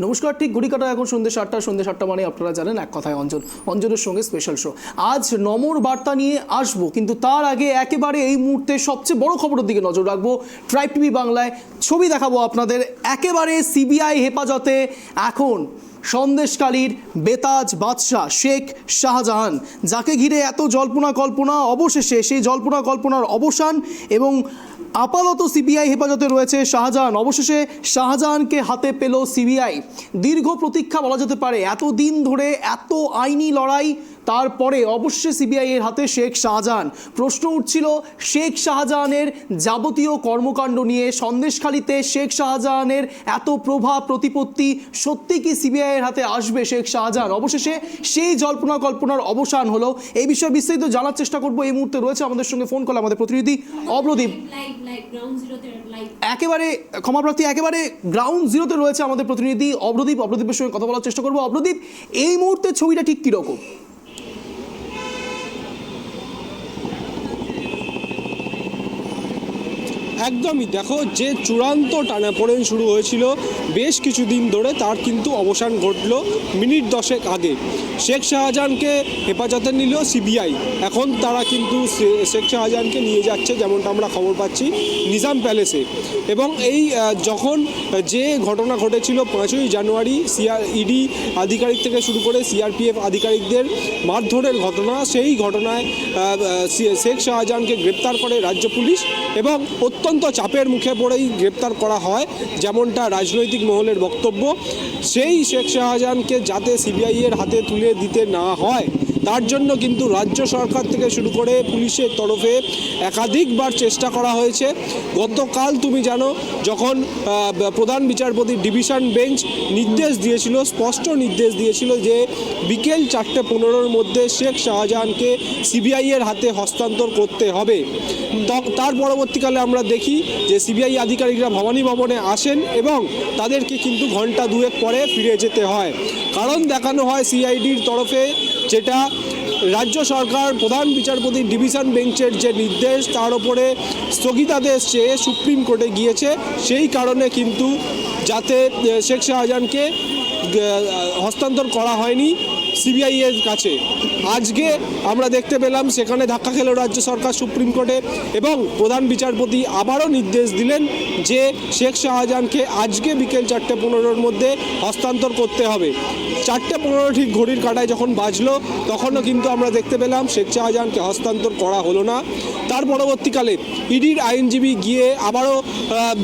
নমস্কার। ঠিক ঘড়ি কাটা এখন সন্ধ্যে ৭টা মানে আপনারা জানেন এক কথায় অঞ্জনের সঙ্গে স্পেশাল শো। আজ নমর বার্তা নিয়ে আসবো, কিন্তু তার আগে একেবারে এই মুহূর্তে সবচেয়ে বড় খবরের দিকে নজর রাখবো। ট্রাইব টিভি বাংলায় ছবি দেখাবো আপনাদের। একেবারে সিবিআই হেফাজতে এখন সন্দেশখালীর বেতাজ বাদশাহ শেখ শাহজাহান, যাকে ঘিরে এত জল্পনা কল্পনা, অবশেষে সেই জল্পনা কল্পনার অবসান এবং আপাতত সিবিআই হেফাজতে রয়েছে শাহজাহান। অবশেষে শাহজাহানকে হাতে পেল সিবিআই। দীর্ঘ প্রতীক্ষা বলা যেতে পারে, এতদিন ধরে এত আইনি লড়াই, তারপরে অবশ্যই সিবিআই এর হাতে শেখ শাহজাহান। প্রশ্ন উঠছিল শেখ শাহজাহানের যাবতীয় কর্মকাণ্ড নিয়ে, সন্দেশখালীতে শেখ শাহজাহানের এত প্রভাব প্রতিপত্তি, সত্যি কি সিবিআই এর হাতে আসবে শেখ শাহজাহান? অবশেষে সেই জল্পনা কল্পনার অবসান হলো। এই বিষয়ে বিস্তারিত জানার চেষ্টা করবো। এই মুহূর্তে রয়েছে আমাদের সঙ্গে ফোন কল আমাদের প্রতিনিধি অব্রদীপ। একেবারে ক্ষমাপ্রার্থী, একেবারে গ্রাউন্ড জিরোতে রয়েছে আমাদের প্রতিনিধি অব্রদীপ। অব্রদীপের সঙ্গে কথা বলার চেষ্টা করবো। অব্রদীপ, এই মুহূর্তে ছবিটা ঠিক কিরকম? একদমই, দেখো, যে চূড়ান্ত টানাপোড়েন শুরু হয়েছিল বেশ কিছুদিন ধরে, তার কিন্তু অবসান ঘটল মিনিট 10 আগে। শেখ শাহজাহানকে হেফাজতে নিল সিবিআই। এখন তারা কিন্তু শেখ শাহজাহানকে নিয়ে যাচ্ছে, যেমনটা আমরা খবর পাচ্ছি, নিজাম প্যালেসে। এবং এই যখন যে ঘটনা ঘটেছিল 5ই জানুয়ারি, ইডি আধিকারিক থেকে শুরু করে সিআরপিএফ আধিকারিকদের মারধরের ঘটনা, সেই ঘটনায় শেখ শাহজাহানকে গ্রেপ্তার করে রাজ্য পুলিশ এবং অত্যন্ত চাপের মুখে পড়েই গ্রেপ্তার করা হয়, যেমনটা রাজনৈতিক মহলের বক্তব্য। সেই শেখ শাহজাহানকে যাতে সিবিআই এর হাতে তুলে দিতে না হয়, তার জন্য কিন্তু রাজ্য সরকার থেকে শুরু করে পুলিশের তরফে একাধিকবার চেষ্টা করা হয়েছে। গতকাল তুমি জানো, যখন প্রধান বিচারপতির ডিভিশন বেঞ্চ নির্দেশ দিয়েছিল, স্পষ্ট নির্দেশ দিয়েছিল যে বিকেল 4:15-র মধ্যে শেখ শাহজাহানকে সিবিআই এর হাতে হস্তান্তর করতে হবে। তার পরবর্তীকালে আমরা দেখি যে সিবিআই আধিকারিকরা ভবানী ভবনে আসেন এবং তাদেরকে কিন্তু ঘন্টা দুয়েক পরে ফিরে যেতে হয়। কারণ দেখানো হয় সিআইডির তরফে, যেটা রাজ্য সরকার প্রধান বিচারপতির ডিভিশন বেঞ্চের যে নির্দেশ, তার উপরে স্থগিতাদেশ চেয়ে সুপ্রিম কোর্টে গিয়েছে। সেই কারণে কিন্তু যাতে শেখ শাহজাহানকে হস্তান্তর করা হয়নি সিবিআই এর কাছে। আজকে আমরা দেখতে পেলাম সেখানে ধাক্কা খেল রাজ্য সরকার সুপ্রিম কোর্টে এবং প্রধান বিচারপতি আবারও নির্দেশ দিলেন যে শেখ শাহজাহানকে আজকে বিকেল 4:15-র মধ্যে হস্তান্তর করতে হবে। 4:15 ঠিক ঘড়ির কাঁটায় যখন বাজলো, তখনও কিন্তু আমরা দেখতে পেলাম শেখ শাহজাহানকে হস্তান্তর করা হলো না। তার পরবর্তীকালে ইডির আইনজীবী গিয়ে আবারও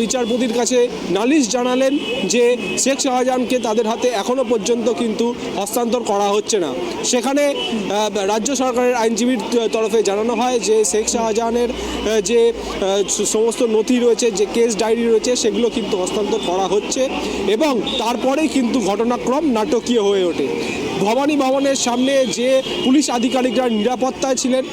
বিচারপতির কাছে নালিশ জানালেন যে শেখ শাহজাহানকে তাদের হাতে এখনও পর্যন্ত কিন্তু হস্তান্তর করা হচ্ছে না। সেখানে রাজ্য সরকারের আইনজীবীর তরফে জানানো হয় যে শেখ শাহজাহানের যে সমস্ত নথি রয়েছে, যে কেস ডায়েরি রয়েছে, সেগুলো কিন্তু হস্তান্তর করা হচ্ছে এবং তারপরেই কিন্তু ঘটনাক্রম নাটকীয় হয়ে ওঠে। ভবানী ভবনের সামনে যে পুলিশ আধিকারিকরা নিরাপত্তায় ছিলেন,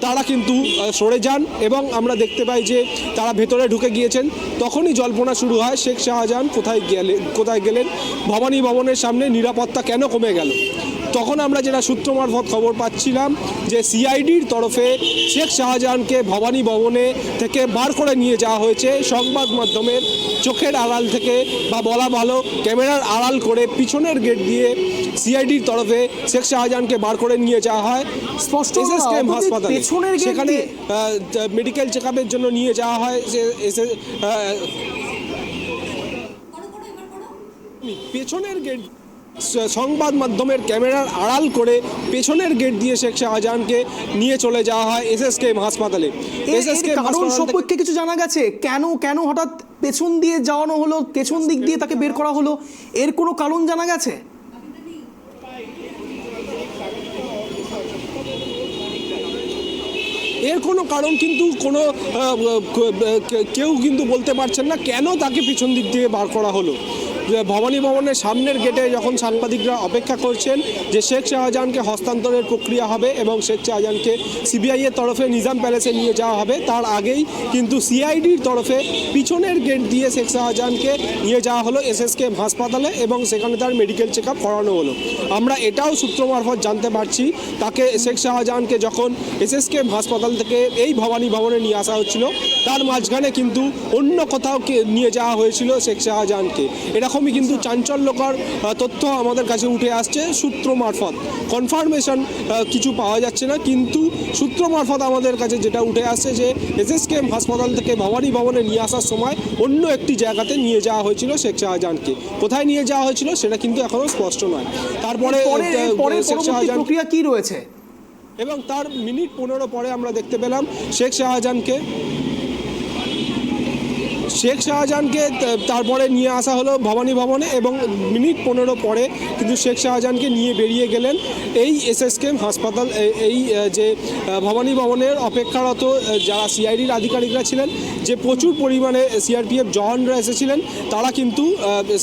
তারা কিন্তু সরে যান এবং আমরা দেখতে পাই যে তারা ভেতরে ঢুকে গিয়েছেন। তখনই জল্পনা শুরু হয় শেখ শাহজাহান কোথায় গেলেন, ভবানী ভবনের সামনে নিরাপত্তা কেন কমে গেল। তখন আমরা যেটা সূত্র মারফত খবর পাচ্ছিলাম যে সিআইডির তরফে শেখ শাহজাহানকে ভবানী ভবনে থেকে বার করে নিয়ে যাওয়া হয়েছে সংবাদ মাধ্যমের চোখের আড়াল থেকে, বা বলা ভালো ক্যামেরার আড়াল করে পিছনের গেট দিয়ে সিআইডির তরফে শেখ শাহজাহানকে বার করে নিয়ে যাওয়া হয় স্পষ্ট এসএসকেএম হাসপাতালে। সেখানে মেডিকেল চেক আপের জন্য নিয়ে যাওয়া হয়। পেছনের গেট, সংবাদ মাধ্যমের ক্যামেরার আড়াল করে পেছনের গেট দিয়ে শেখ শাহজাহানকে নিয়ে চলে যাওয়া হয় এসএসকেএম হাসপাতালে। কারণ সম্পর্কে কিছু জানা গেছে? কেন হঠাৎ পেছন দিয়ে যাওয়ানো হলো, পেছন দিক দিয়ে তাকে বের করা হলো, এর কোনো কারণ জানা গেছে? এর কোনো কারণ কিন্তু কেউ কিন্তু বলতে পারছেন না কেন তাকে পিছন দিক দিয়ে বার করা হলো। ভবানী ভবনের সামনের গেটে যখন সাংবাদিকরা অপেক্ষা করছেন যে শেখ শাহজাহানকে হস্তান্তরের প্রক্রিয়া হবে এবং শেখ শাহজাহানকে সিবিআই এর তরফে নিজাম প্যালেসে নিয়ে যাওয়া হবে, তার আগেই কিন্তু সিআইডির তরফে পিছনের গেট দিয়ে শেখ শাহজাহানকে নিয়ে যাওয়া হলো এসএসকেএম হাসপাতালে এবং সেখানে তার মেডিকেল চেক আপ করানো হলো। আমরা এটাও সূত্র মারফত জানতে পারছি, তাকে শেখ শাহজাহানকে যখন এসএসকেএম হাসপাতাল থেকে এই ভবানী ভবনে নিয়ে আসা হচ্ছিল, তার মাঝখানে কিন্তু অন্য কোথাও নিয়ে যাওয়া হয়েছিল শেখ শাহজাহানকে। এরকম এরকমই কিন্তু চাঞ্চল্যকর তথ্য আমাদের কাছে উঠে আসছে সূত্র মারফত। কনফার্মেশন কিছু পাওয়া যাচ্ছে না, কিন্তু সূত্র মারফত আমাদের কাছে যেটা উঠে আসছে যে এসএসকেএম হাসপাতাল থেকে ভবানী ভবনে নিয়ে আসার সময় অন্য একটি জায়গাতে নিয়ে যাওয়া হয়েছিল শেখ শাহজাহানকে। কোথায় নিয়ে যাওয়া হয়েছিল সেটা কিন্তু এখনো স্পষ্ট নয়। তারপরে শেখ শাহজাহান প্রক্রিয়া কি রয়েছে এবং তার মিনিট 15 পরে আমরা দেখতে পেলাম শেখ শাহজাহানকে তারপরে নিয়ে আসা হলো ভবানী ভবনে এবং মিনিট 15 পরে কিন্তু শেখ শাহজাহানকে নিয়ে বেরিয়ে গেলেন এই এসএসকেএম হাসপাতাল। এই যে ভবানী ভবনের অপেক্ষারত যারা সিআইডির আধিকারিকরা ছিলেন, যে প্রচুর পরিমাণে সিআরপিএফ জওয়ানরা এসেছিলেন, তারা কিন্তু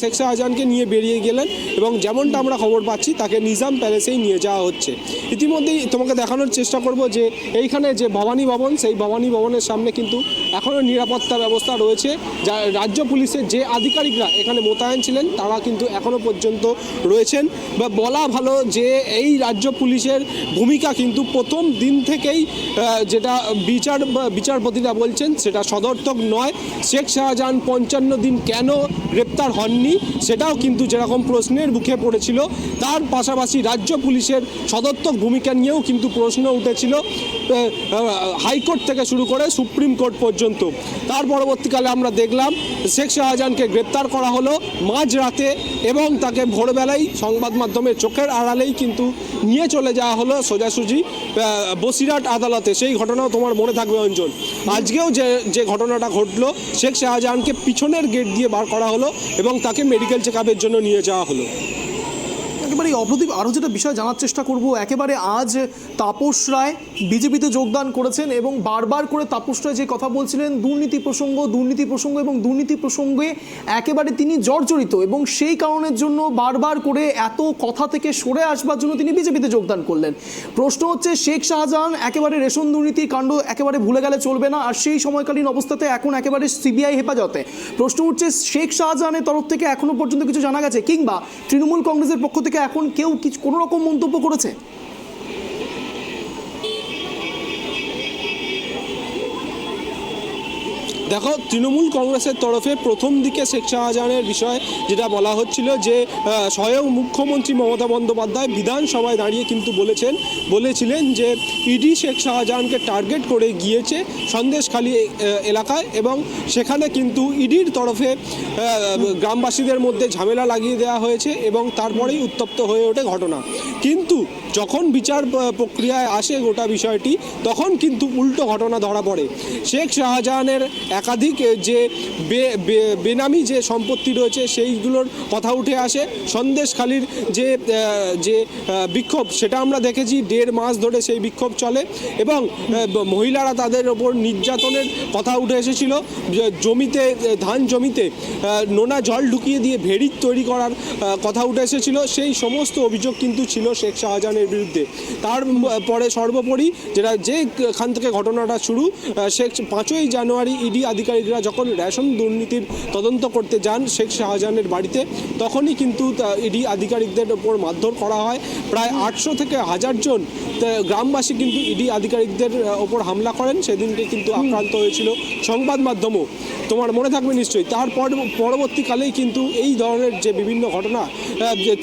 শেখ শাহজাহানকে নিয়ে বেরিয়ে গেলেন এবং যেমনটা আমরা খবর পাচ্ছি তাকে নিজাম প্যালেসেই নিয়ে যাওয়া হচ্ছে। ইতিমধ্যেই তোমাকে দেখানোর চেষ্টা করব যে এইখানে যে ভবানী ভবন, সেই ভবানী ভবনের সামনে কিন্তু এখনও নিরাপত্তা ব্যবস্থা রয়েছে। যা রাজ্য পুলিশের যে আধিকারিকরা এখানে মোতায়েন ছিলেন তারা কিন্তু এখনও পর্যন্ত রয়েছেন। বা বলা ভালো যে এই রাজ্য পুলিশের ভূমিকা কিন্তু প্রথম দিন থেকেই যেটা বিচারপতিরা বলছেন সেটা সদর্থক নয়। শেখ শাহজাহান 55 দিন কেন গ্রেপ্তার হননি সেটাও কিন্তু যেরকম প্রশ্নের মুখে পড়েছিল, তার পাশাপাশি রাজ্য পুলিশের সদর্থক ভূমিকা নিয়েও কিন্তু প্রশ্ন উঠেছিল হাইকোর্ট থেকে শুরু করে সুপ্রিম কোর্ট পর্যন্ত। তার পরবর্তীকালে আমরা দেখলাম শেখ শাহজাহানকে গ্রেপ্তার করা হলো মাঝরাতে এবং তাকে ভোরবেলায় সংবাদ মাধ্যমের চোখের আড়ালেই কিন্তু নিয়ে চলে যাওয়া হলো সোজাসুজি বসিরহাট আদালতে। সেই ঘটনাও তোমার মনে থাকবে অঞ্চল। আজকেও যে ঘটনাটা ঘটলো, শেখ শাহজাহানকে পিছনের গেট দিয়ে বার করা হলো এবং তাকে মেডিকেল চেক আপের জন্য নিয়ে যাওয়া হলো। একেবারে অপ্রদীপ, আরও যেটা বিষয় জানার চেষ্টা করব, একেবারে আজ তাপস রায় বিজেপিতে যোগদান করেছেন এবং বারবার করে তাপস রায় যে কথা বলছিলেন দুর্নীতি প্রসঙ্গ এবং দুর্নীতি প্রসঙ্গে একেবারে তিনি জর্জরিত এবং সেই কারণের জন্য বারবার করে এত কথা থেকে সরে আসবার জন্য তিনি বিজেপিতে যোগদান করলেন। প্রশ্ন হচ্ছে শেখ শাহজাহান একেবারে রেশন দুর্নীতির কাণ্ড একেবারে ভুলে গেলে চলবে না, আর সেই সময়কালীন অবস্থাতে এখন একেবারে সিবিআই হেফাজতে। প্রশ্ন হচ্ছে শেখ শাহজাহানের তরফ থেকে এখনো পর্যন্ত কিছু জানা গেছে কিংবা তৃণমূল কংগ্রেসের পক্ষ থেকে এখন কেউ কিছু কোনো রকম মন্তব্য করেছে? দেখো, তৃণমূল কংগ্রেসের তরফে প্রথম দিকে শেখ শাহজাহানের বিষয়ে যেটা বলা হচ্ছিল যে স্বয়ং মুখ্যমন্ত্রী মমতা বন্দ্যোপাধ্যায় বিধানসভায় দাঁড়িয়ে কিন্তু বলেছিলেন যে ইডি শেখ শাহজাহানকে টার্গেট করে গিয়েছে সন্দেশখালী এলাকায় এবং সেখানে কিন্তু ইডির তরফে গ্রামবাসীদের মধ্যে ঝামেলা লাগিয়ে দেওয়া হয়েছে এবং তারপরেই উত্তপ্ত হয়ে ওঠে ঘটনা। কিন্তু যখন বিচার প্রক্রিয়ায় আসে গোটা বিষয়টি, তখন কিন্তু উল্টো ঘটনা ধরা পড়ে। শেখ শাহজাহানের একাধিক যে বেনামি যে সম্পত্তি রয়েছে সেইগুলোর কথা উঠে আসে। সন্দেশখালীর যে বিক্ষোভ সেটা আমরা দেখেছি, 1.5 মাস ধরে সেই বিক্ষোভ চলে এবং মহিলারা তাদের ওপর নির্যাতনের কথা উঠে এসেছিল। জমিতে ধান জমিতে নোনা জল ঢুকিয়ে দিয়ে ভেড়ি তৈরি করার কথা উঠে এসেছিল। সেই সমস্ত অভিযোগ কিন্তু ছিল শেখ শাহজাহানের বিরুদ্ধে। তারপরে সর্বোপরি যেখান থেকে ঘটনাটা শুরু, 5ই জানুয়ারি ইডি আধিকারিকরা যখন রেশন দুর্নীতির তদন্ত করতে যান শেখ শাহজাহানের বাড়িতে, তখনই কিন্তু ইডি আধিকারিকদের ওপর মারধর করা হয়। প্রায় 800 থেকে 1000 জন গ্রামবাসী কিন্তু ইডি আধিকারিকদের ওপর হামলা করেন। সেদিনকে কিন্তু আক্রান্ত হয়েছিল সংবাদ মাধ্যমও, তোমার মনে থাকবে নিশ্চয়ই। পরবর্তীকালেই কিন্তু এই ধরনের যে বিভিন্ন ঘটনা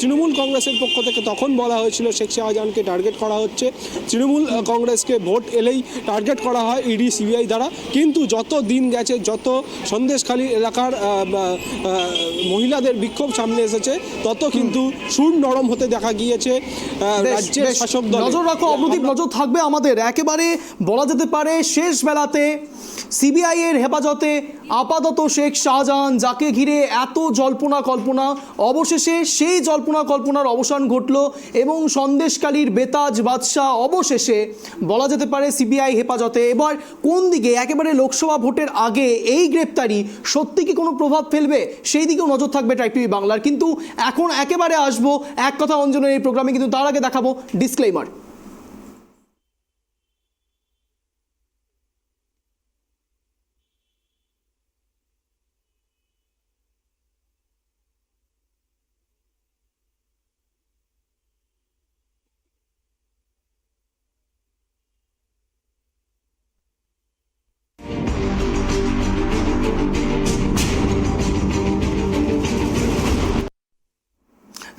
তৃণমূল কংগ্রেসের পক্ষ থেকে তখন বলা হয়েছিল শেখ শাহজাহানকে টার্গেট করা হচ্ছে, তৃণমূল কংগ্রেসকে ভোট এলেই টার্গেট করা হয় ইডি সিবিআই দ্বারা। কিন্তু যত দিন গেছে, যত সন্দেশখালী এলাকার মহিলাদের বিক্ষোভ সামনে এসেছে, তত কিন্তু সুর নরম হতে দেখা গিয়েছে রাজ্যের শাসক দল। নজর রাখো অপ্রদীপ, নজর থাকবে আমাদের। একেবারে বলা যেতে পারে শেষ বেলাতে সিবিআই এর হেফাজতে আপাতত শেখ শাহজাহান, যাকে ঘিরে এত জল্পনা কল্পনা, অবশেষে সেই জল্পনা কল্পনার অবসান ঘটল এবং সন্দেশখালীর বেতাজ বাদশাহ অবশেষে বলা যেতে পারে সিবিআই হেফাজতে। এবার কোন দিকে একেবারে লোকসভা ভোটের আগে এই গ্রেপ্তারি সত্যি কি কোনো প্রভাব ফেলবে, সেই দিকেও নজর থাকবে ট্রাইব টিভি বাংলার। কিন্তু এখন একেবারে আসবো এক কথা অঞ্জনের এই প্রোগ্রামে, কিন্তু তার আগে দেখাবো ডিসক্লেইমার।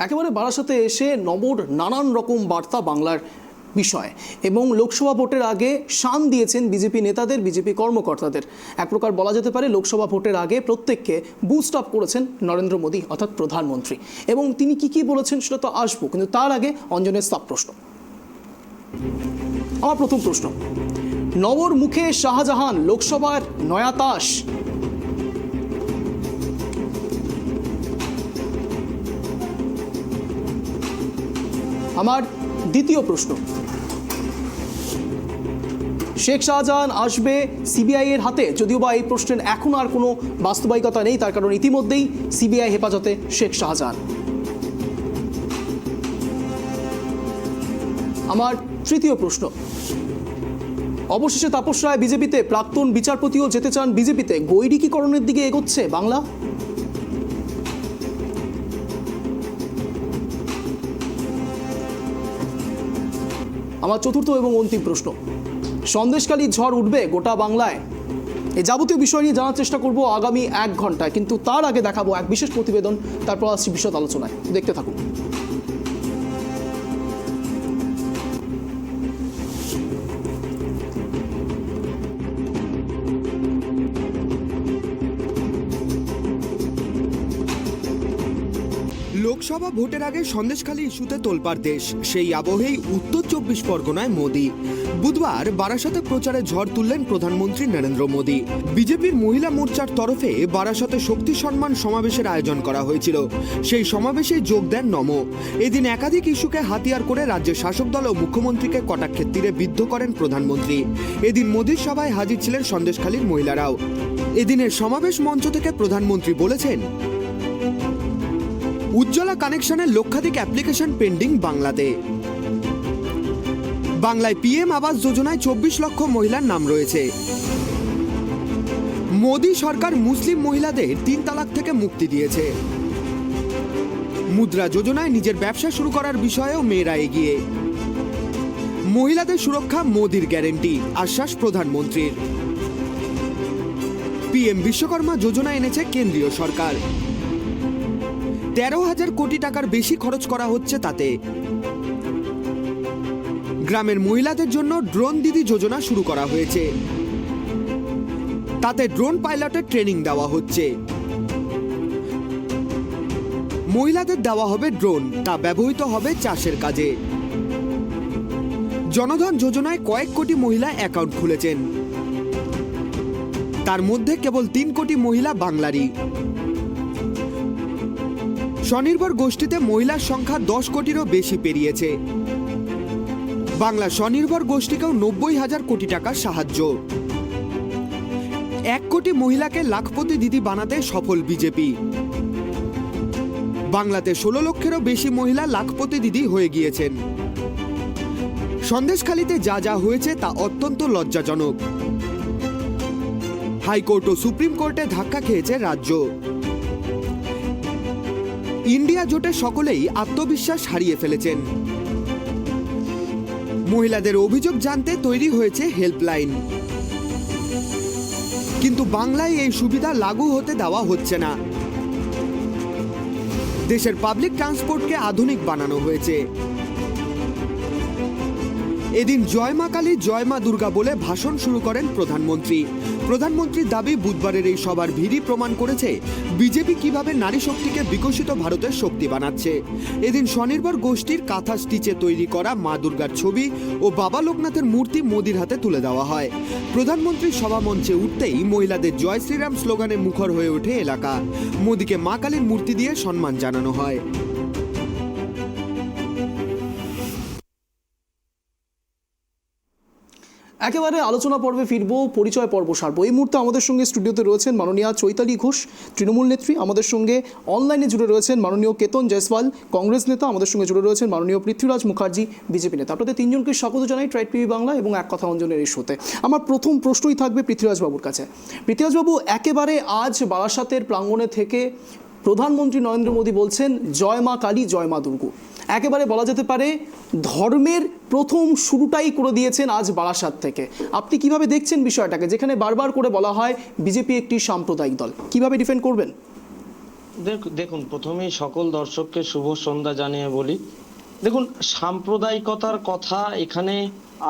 একেবারে বারাসাতে এসে নবর নানান রকম বার্তা বাংলার বিষয় এবং লোকসভা ভোটের আগে শান দিয়েছেন বিজেপি নেতাদের, বিজেপি কর্মকর্তাদের। এক প্রকার বলা যেতে পারে লোকসভা ভোটের আগে প্রত্যেককে বুস্ট আপ করেছেন নরেন্দ্র মোদী অর্থাৎ প্রধানমন্ত্রী। এবং তিনি কি বলেছেন সেটা তো আসবো, কিন্তু তার আগে অঞ্জনের সাব প্রশ্ন। আমার প্রথম প্রশ্ন, নবর মুখে শাহজাহান, লোকসভার নয়া তাস। আমার দ্বিতীয় প্রশ্ন, শেখ শাহজাহান আসবে সিবিআই এর হাতে, যদিও বা এই প্রশ্নের এখন আর কোনো বাস্তবায়িকতা নেই, তার কারণ ইতিমধ্যেই সিবিআই হেফাজতে শেখ শাহজাহান। আমার তৃতীয় প্রশ্ন, অবশেষে তাপস রায় বিজেপিতে, প্রাক্তন বিচারপতিও যেতে চান বিজেপিতে, গৈরিকীকরণের দিকে এগোচ্ছে বাংলা। আমার চতুর্থ এবং অন্তিম প্রশ্ন, সন্দেশখালীর ঝড় উঠবে গোটা বাংলায়। এই যাবতীয় বিষয় নিয়ে জানার চেষ্টা করব আগামী 1 ঘন্টায়, কিন্তু তার আগে দেখাবো এক বিশেষ প্রতিবেদন, তারপর আসছি বিশদ আলোচনায়। দেখতে থাকুন। লোকসভা ভোটের আগে সন্দেশখালী ইস্যুতে তোলপাড় দেশ, সেই আবহেই উত্তর 24 পরগনায় মোদি। বুধবার বারাসাতে প্রচারে ঝড় তুললেন প্রধানমন্ত্রী নরেন্দ্র মোদি। বিজেপির মহিলা মোর্চার তরফে বারাসাতে শক্তি সম্মান সমাবেশের আয়োজন করা হয়েছিল। সেই সমাবেশে যোগ দেন নমো। এদিন একাধিক ইস্যুকে হাতিয়ার করে রাজ্যের শাসক দল ও মুখ্যমন্ত্রীকে কটাক্ষের তীরে বিদ্ধ করেন প্রধানমন্ত্রী। এদিন মোদির সভায় হাজির ছিলেন সন্দেশখালীর মহিলারাও। এদিনের সমাবেশ মঞ্চ থেকে প্রধানমন্ত্রী বলেছেন, উজ্জ্বলা কানেকশনের লক্ষাধিক অ্যাপ্লিকেশন পেন্ডিং বাংলাতে। বাংলায় পিএম আবাস যোজনায় 24 লক্ষ মহিলার নাম রয়েছে। মোদী সরকার মুসলিম মহিলাদের 3 তালাক থেকে মুক্তি দিয়েছে। মুদ্রা যোজনায় নিজের ব্যবসা শুরু করার বিষয়েও মেয়েরা এগিয়ে। মহিলাদের সুরক্ষা মোদির গ্যারেন্টি, আশ্বাস প্রধানমন্ত্রীর। পিএম বিশ্বকর্মা যোজনা এনেছে কেন্দ্রীয় সরকার। 13,000 কোটি টাকার বেশি খরচ করা হচ্ছে তাতে। গ্রামের মহিলাদের জন্য ড্রোন দিদি যোজনা শুরু করা হয়েছে। তাতে ড্রোন পাইলটের ট্রেনিং দেওয়া হচ্ছে। মহিলাদের দেওয়া হবে ড্রোন, তা ব্যবহৃত হবে চাষের কাজে। জনধন যোজনায় কয়েক কোটি মহিলা অ্যাকাউন্ট খুলেছেন, তার মধ্যে কেবল 3 কোটি মহিলা বাংলারই। স্বনির্ভর গোষ্ঠীতে মহিলার সংখ্যা 10 কোটিরও বেশি পেরিয়েছে। বাংলা স্বনির্ভর গোষ্ঠীকেও 90,000 কোটি টাকার সাহায্য। 1 কোটি মহিলাকে লাখপতি দিদি বানাতে সফল বিজেপি। বাংলাতে 16 লক্ষেরও বেশি মহিলা লাখপতি দিদি হয়ে গিয়েছেন। সন্দেশখালীতে যা যা হয়েছে তা অত্যন্ত লজ্জাজনক। হাইকোর্ট ও সুপ্রিম কোর্টে ধাক্কা খেয়েছে রাজ্য। ইন্ডিয়া জোটে সকলেই আত্মবিশ্বাস হারিয়ে ফেলেছেন। মহিলাদের অভিযোগ জানতে তৈরি হয়েছে হেল্পলাইন, কিন্তু বাংলায় এই সুবিধা লাগু হতে দেওয়া হচ্ছে না। দেশের পাবলিক ট্রান্সপোর্টকে আধুনিক বানানো হয়েছে। এদিন জয় মা কালী জয় মা দুর্গা বলে ভাষণ শুরু করেন প্রধানমন্ত্রী। প্রধানমন্ত্রীর দাবি, বুধবারের এই সভার ভিড়ই প্রমাণ করেছে বিজেপি কিভাবে নারী শক্তিকে বিকশিত ভারতের শক্তি বানাচ্ছে। এদিন স্বনির্ভর গোষ্ঠীর কাঁথা স্টিচে তৈরি করা মা দুর্গার ছবি ও বাবা লোকনাথের মূর্তি মোদির হাতে তুলে দেওয়া হয়। প্রধানমন্ত্রীর সভা মঞ্চে উঠতেই মহিলাদের জয় শ্রীরাম স্লোগানে মুখর হয়ে ওঠে এলাকা। মোদিকে মা কালীর মূর্তি দিয়ে সম্মান জানানো হয়। একেবারে আলোচনা পর্বে ফিরবো, পরিচয় পর্ব সারবো। এই মুহূর্তে আমাদের সঙ্গে স্টুডিওতে রয়েছেন মাননীয়া চৈতালি ঘোষ, তৃণমূল নেত্রী। আমাদের সঙ্গে অনলাইনে জুড়ে রয়েছেন মাননীয় কেতন জয়সওয়াল, কংগ্রেস নেতা। আমাদের সঙ্গে জুড়ে রয়েছেন মাননীয় পৃথ্বীরাজ মুখার্জি, বিজেপি নেতা। আপনাদের তিনজনকে স্বাগত জানাই ট্রাইব টিভি বাংলা এবং এক কথা অঞ্জনের এই শোতে। আমার প্রথম প্রশ্নই থাকবে পৃথ্বীরাজ বাবুর কাছে। পৃথ্বীরাজ বাবু, একেবারে আজ বারাসাতের প্রাঙ্গণে থেকে প্রধানমন্ত্রী নরেন্দ্র মোদী বলছেন জয় মা কালী জয় মা দুর্গা। একেবারে বলা যেতে পারে ধর্মের প্রথম শুরুটাই করে দিয়েছেন আজ বারাসাত থেকে। আপনি কিভাবে দেখছেন বিষয়টাকে, যেখানে বারবার করে বলা হয় বিজেপি একটি সাম্প্রদায়িক দল? কিভাবে ডিফেন্ড করবেন? দেখুন, প্রথমেই সকল দর্শককে শুভ সন্ধ্যা জানিয়ে বলি, দেখুন, সাম্প্রদায়িকতার কথা এখানে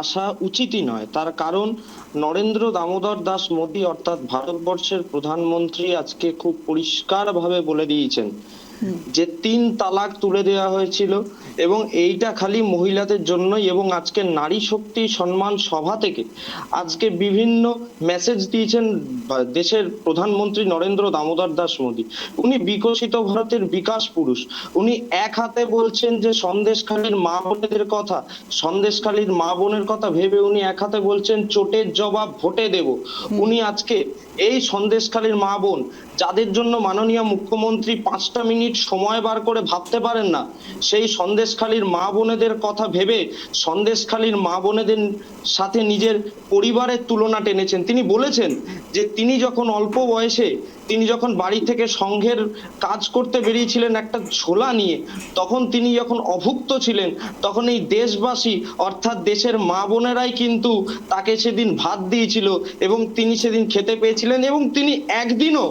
আসা উচিতই নয়। তার কারণ নরেন্দ্র দামোদর দাস মোদী অর্থাৎ ভারতবর্ষের প্রধানমন্ত্রী আজকে খুব পরিষ্কারভাবে বলে দিয়েছেন যে 3 তালাক তুলে দেওয়া হয়েছিল এবং এইটা খালি মহিলাদের জন্যই, এবং আজকে নারী শক্তি সম্মান সভা থেকে আজকে বিভিন্ন মেসেজ দিয়েছেন দেশের প্রধানমন্ত্রী নরেন্দ্র দামোদর দাস মোদী। উনি বিকশিত ভারতের বিকাশ পুরুষ। উনি এক হাতে বলছেন যে সন্দেশখালীর মা বোনেদের কথা, সন্দেশখালীর মা বোনের কথা ভেবে উনি এক হাতে বলছেন চোটের জবাব ভোটে দেব। উনি আজকে এই সন্দেশখালীর মা বোন যাদের জন্য মাননীয় মুখ্যমন্ত্রী 5টা মিনিট সময় বার করে ভাবতে পারেন না, সেই সন্দেশখালীর মা বোনেদের কথা ভেবে সন্দেশখালীর মা বোনেদের সাথে নিজের পরিবারের তুলনা টেনেছেন। তিনি বলেছেন যে তিনি যখন অল্প বয়সে তিনি যখন বাড়ি থেকে সংঘের কাজ করতে বেরিয়েছিলেন একটা ঝোলা নিয়ে, তখন তিনি যখন অভুক্ত ছিলেন, তখন এই দেশবাসী অর্থাৎ দেশের মা বোনেরাই কিন্তু তাকে সেদিন ভাত দিয়েছিল এবং তিনি সেদিন খেতে পেয়েছিলেন এবং তিনি একদিনও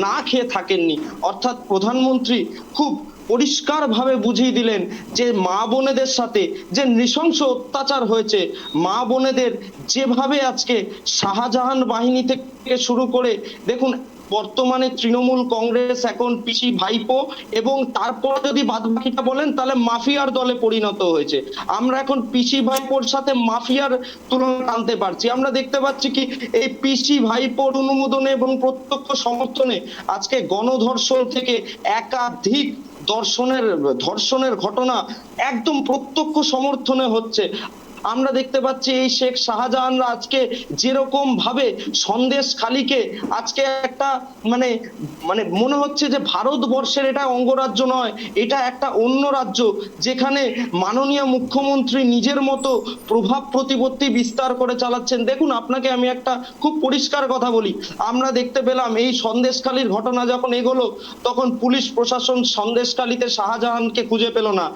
না খেয়ে থাকেননি। অর্থাৎ প্রধানমন্ত্রী খুব পরিষ্কারভাবে বুঝিয়ে দিলেন যে মা বোনেদের সাথে যে নৃশংস অত্যাচার হয়েছে, মা বোনেদের যেভাবে আজকে শাহজাহান বাহিনী থেকে শুরু করে, দেখুন বর্তমানে তৃণমূল কংগ্রেস এখন পিসি ভাইপো এবং তারপর যদি বাদবাকিটা বলেন তাহলে মাফিয়ার দলে পরিণত হয়েছে। আমরা এখন পিসি ভাইপোর সাথে মাফিয়ার তুলনা আনতে পারছি। আমরা দেখতে পাচ্ছি কি এই পিসি ভাইপোর অনুমোদনে এবং প্রত্যক্ষ সমর্থনে আজকে গণধর্ষণ থেকে একাধিক ধর্ষণের ঘটনা একদম প্রত্যক্ষ সমর্থনে হচ্ছে। আমরা দেখতে পাচ্ছি এই শেখ শাহজাহানরা আজকে যেরকম ভাবে সন্দেশখালীকে আজকে একটা মানে মনে হচ্ছে যে ভারতবর্ষের এটা অঙ্গরাজ্য নয়, এটা একটা অন্য রাজ্য, যেখানে মাননীয় মুখ্যমন্ত্রী নিজের মতো প্রভাব প্রতিপত্তি বিস্তার করে চালাচ্ছেন। দেখুন, আপনাকে আমি একটা খুব পরিষ্কার কথা বলি, আমরা দেখতে পেলাম এই সন্দেশখালীর ঘটনা যখন এগোলো তখন পুলিশ প্রশাসন সন্দেশখালীতে শাহজাহানকে খুঁজে পেল না।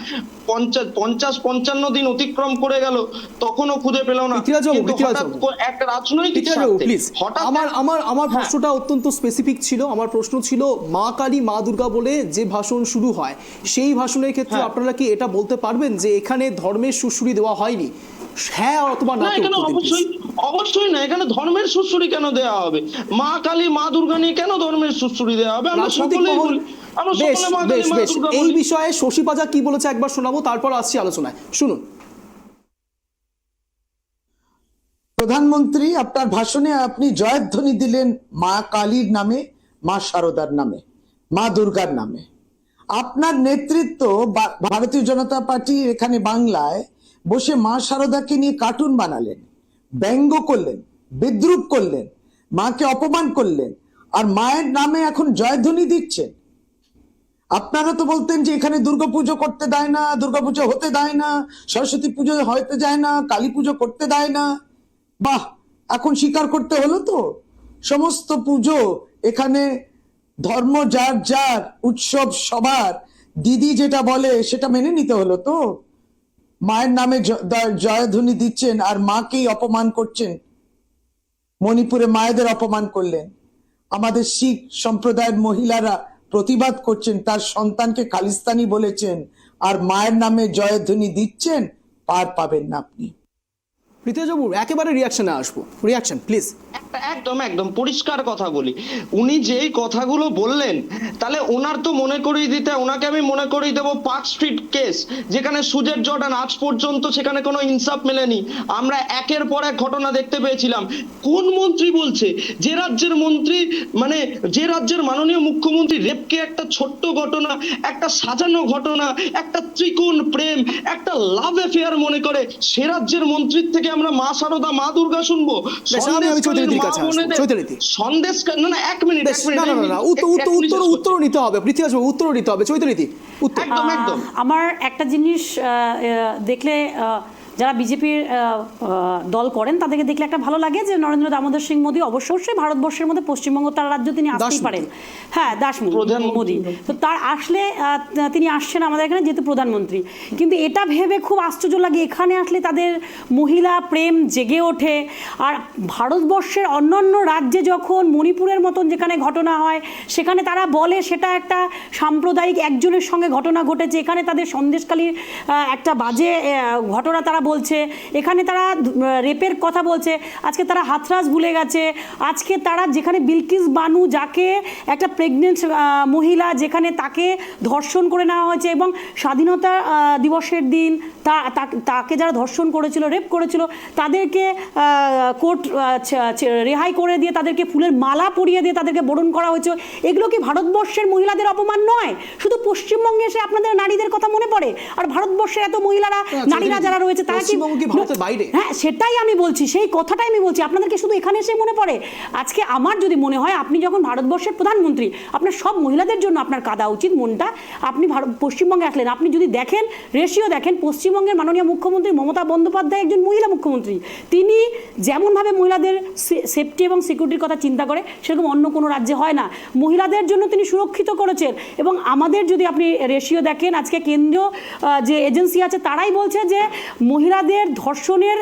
50-55 দিন অতিক্রম করে গেল, তখনও খুঁজে পেল না। কিন্তু হঠাৎ একটা রাজনৈতিক হঠাৎ আমার প্রশ্নটা অত্যন্ত স্পেসিফিক ছিল। আমার প্রশ্ন ছিল মা কালী মা দুর্গা বলে যে ভাষণ শুরু হয়, সেই ভাষণের ক্ষেত্রে আপনারা কি এটা বলতে পারবেন যে এখানে ধর্মের সুশ্রুতি দেওয়া হয়নি? হ্যাঁ অথবা না? অবশ্যই না, এখানে ধর্মের সুশ্রুতি কেন দেওয়া হবে? মা কালী মা দুর্গা নিয়ে কেন ধর্মের সুশ্রুতি দেওয়া হবে? আমরা সকলেই বলি, আমরা সকলে মা কালী মা দুর্গা বলি। এই বিষয়ে শশী পাজা কি বলেছে একবার শোনাবো, তারপর আসছি আলোচনায়। শুনুন। প্রধানমন্ত্রী আপনার ভাষণে আপনি জয়ধ্বনি দিলেন মা কালীর নামে, মা শারদার নামে, মা দুর্গার নামে। আপনার নেতৃত্ব ভারতীয় জনতা পার্টি এখানে বাংলায় বসে মা শারদাকে নিয়ে কার্টুন বানালেন, ব্যঙ্গ করলেন, বিদ্রুপ করলেন, মাকে অপমান করলেন, আর মায়ের নামে এখন জয়ধ্বনি দিচ্ছেন। আপনারা তো বলতেন যে এখানে দুর্গাপুজো করতে দেয় না, দুর্গাপুজো হতে দেয় না, সরস্বতী পুজো হতে যায় না, কালী পুজো করতে দেয় না। বাহ, এখন স্বীকার করতে হলো তো সমস্ত পুজো এখানে ধর্ম যার যার, উৎসব সবার, দিদি যেটা বলে সেটা মেনে নিতে হলো তো। মায়ের নামে জয়ধ্বনি দিচ্ছেন আর মাকেই অপমান করছেন। মণিপুরে মায়েদের অপমান করলেন, আমাদের শিখ সম্প্রদায়ের মহিলারা প্রতিবাদ করছেন, তার সন্তানকে খালিস্তানি বলেছেন, আর মায়ের নামে জয়ধ্বনি দিচ্ছেন। পার পাবেন না আপনি। প্রীতিবাবু একেবারে রিয়াকশনে আসবো, রিয়াকশন প্লিজ। একদম পরিষ্কার কথা বলি, উনি যেই কথাগুলো বললেন তাহলে ওনার তো মনে করিয়ে দিতে, ওনাকে আমি মনে করিয়ে দেবো পার্ক স্ট্রিট কেস, যেখানে সুজের জর্ডান আজ পর্যন্ত সেখানে কোনো ইনসাফ মেলেনি। আমরা একের পর এক ঘটনা দেখতে পেয়েছিলাম। কোন মন্ত্রী বলছে যে রাজ্যের মন্ত্রী যে রাজ্যের মাননীয় মুখ্যমন্ত্রী রেপকে একটা ছোট্ট ঘটনা, একটা সাজানো ঘটনা, একটা ত্রিকোণ প্রেম, একটা লাভ অ্যাফেয়ার মনে করে, সে রাজ্যের মন্ত্রীর থেকে আমরা মা শারদা মা দুর্গা শুনবো? উত্তর নিতে হবে, উত্তর নিতে হবে। চৈতন্যদি, আমার একটা জিনিস দেখলে যারা বিজেপির দল করেন তাদেরকে দেখলে একটা ভালো লাগে যে নরেন্দ্র দামোদর সিং মোদী অবশ্যই ভারতবর্ষের মধ্যে পশ্চিমবঙ্গ তার রাজ্য তিনি আসতেই দাসমুখী। পারেন। হ্যাঁ, মোদী। তো তার আসলে তিনি আসছেন আমাদের এখানে যেহেতু প্রধানমন্ত্রী, কিন্তু এটা ভেবে খুব আশ্চর্য লাগে এখানে আসলে তাদের মহিলা প্রেম জেগে ওঠে। আর ভারতবর্ষের অন্যান্য রাজ্যে যখন মণিপুরের মতন যেখানে ঘটনা হয় সেখানে তারা বলে সেটা একটা সাম্প্রদায়িক একজনের সঙ্গে ঘটনা ঘটেছে, এখানে তাদের সন্দেশখালীর একটা বাজে ঘটনা তারা বলছে, এখানে তারা রেপের কথা বলছে, আজকে তারা হাথরাস ভুলে গেছে, আজকে তারা যেখানে বিলকিস বানু যাকে একটা প্রেগনেন্ট মহিলা যেখানে তাকে ধর্ষণ করে নেওয়া হয়েছে এবং স্বাধীনতা দিবসের দিন তাকে যারা ধর্ষণ করেছিল রেপ করেছিল তাদেরকে কোর্ট রেহাই করে দিয়ে তাদেরকে ফুলের মালা পরিয়ে দিয়ে তাদেরকে বরণ করা হয়েছে। এগুলো কি ভারতবর্ষের মহিলাদের অপমান নয়? শুধু পশ্চিমবঙ্গে এসে আপনাদের নারীদের কথা মনে পড়ে, আর ভারতবর্ষের এত মহিলারা নারীরা যারা রয়েছে তারা কি ভারতের বাইরে? হ্যাঁ, সেটাই আমি বলছি, সেই কথাটাই আমি বলছি, আপনাদেরকে শুধু এখানে এসে মনে পড়ে। আজকে আমার যদি মনে হয় আপনি যখন ভারতবর্ষের প্রধানমন্ত্রী, আপনার সব মহিলাদের জন্য আপনার কাঁদা উচিত মনটা। আপনি পশ্চিমবঙ্গে আসলেন, আপনি যদি দেখেন রেশিও দেখেন, পশ্চিমবঙ্গের মাননীয় মুখ্যমন্ত্রী মমতা বন্দ্যোপাধ্যায় একজন মহিলা মুখ্যমন্ত্রী, তিনি যেমনভাবে মহিলাদের সেফটি এবং সিকিউরিটির কথা চিন্তা করে সেরকম অন্য কোনো রাজ্যে হয় না। মহিলাদের জন্য তিনি সুরক্ষিত করেছেন। এবং আমাদের যদি আপনি রেশিও দেখেন, আজকে কেন্দ্রীয় যে এজেন্সি আছে তারাই বলছে যে মহিলাদের ধর্ষণের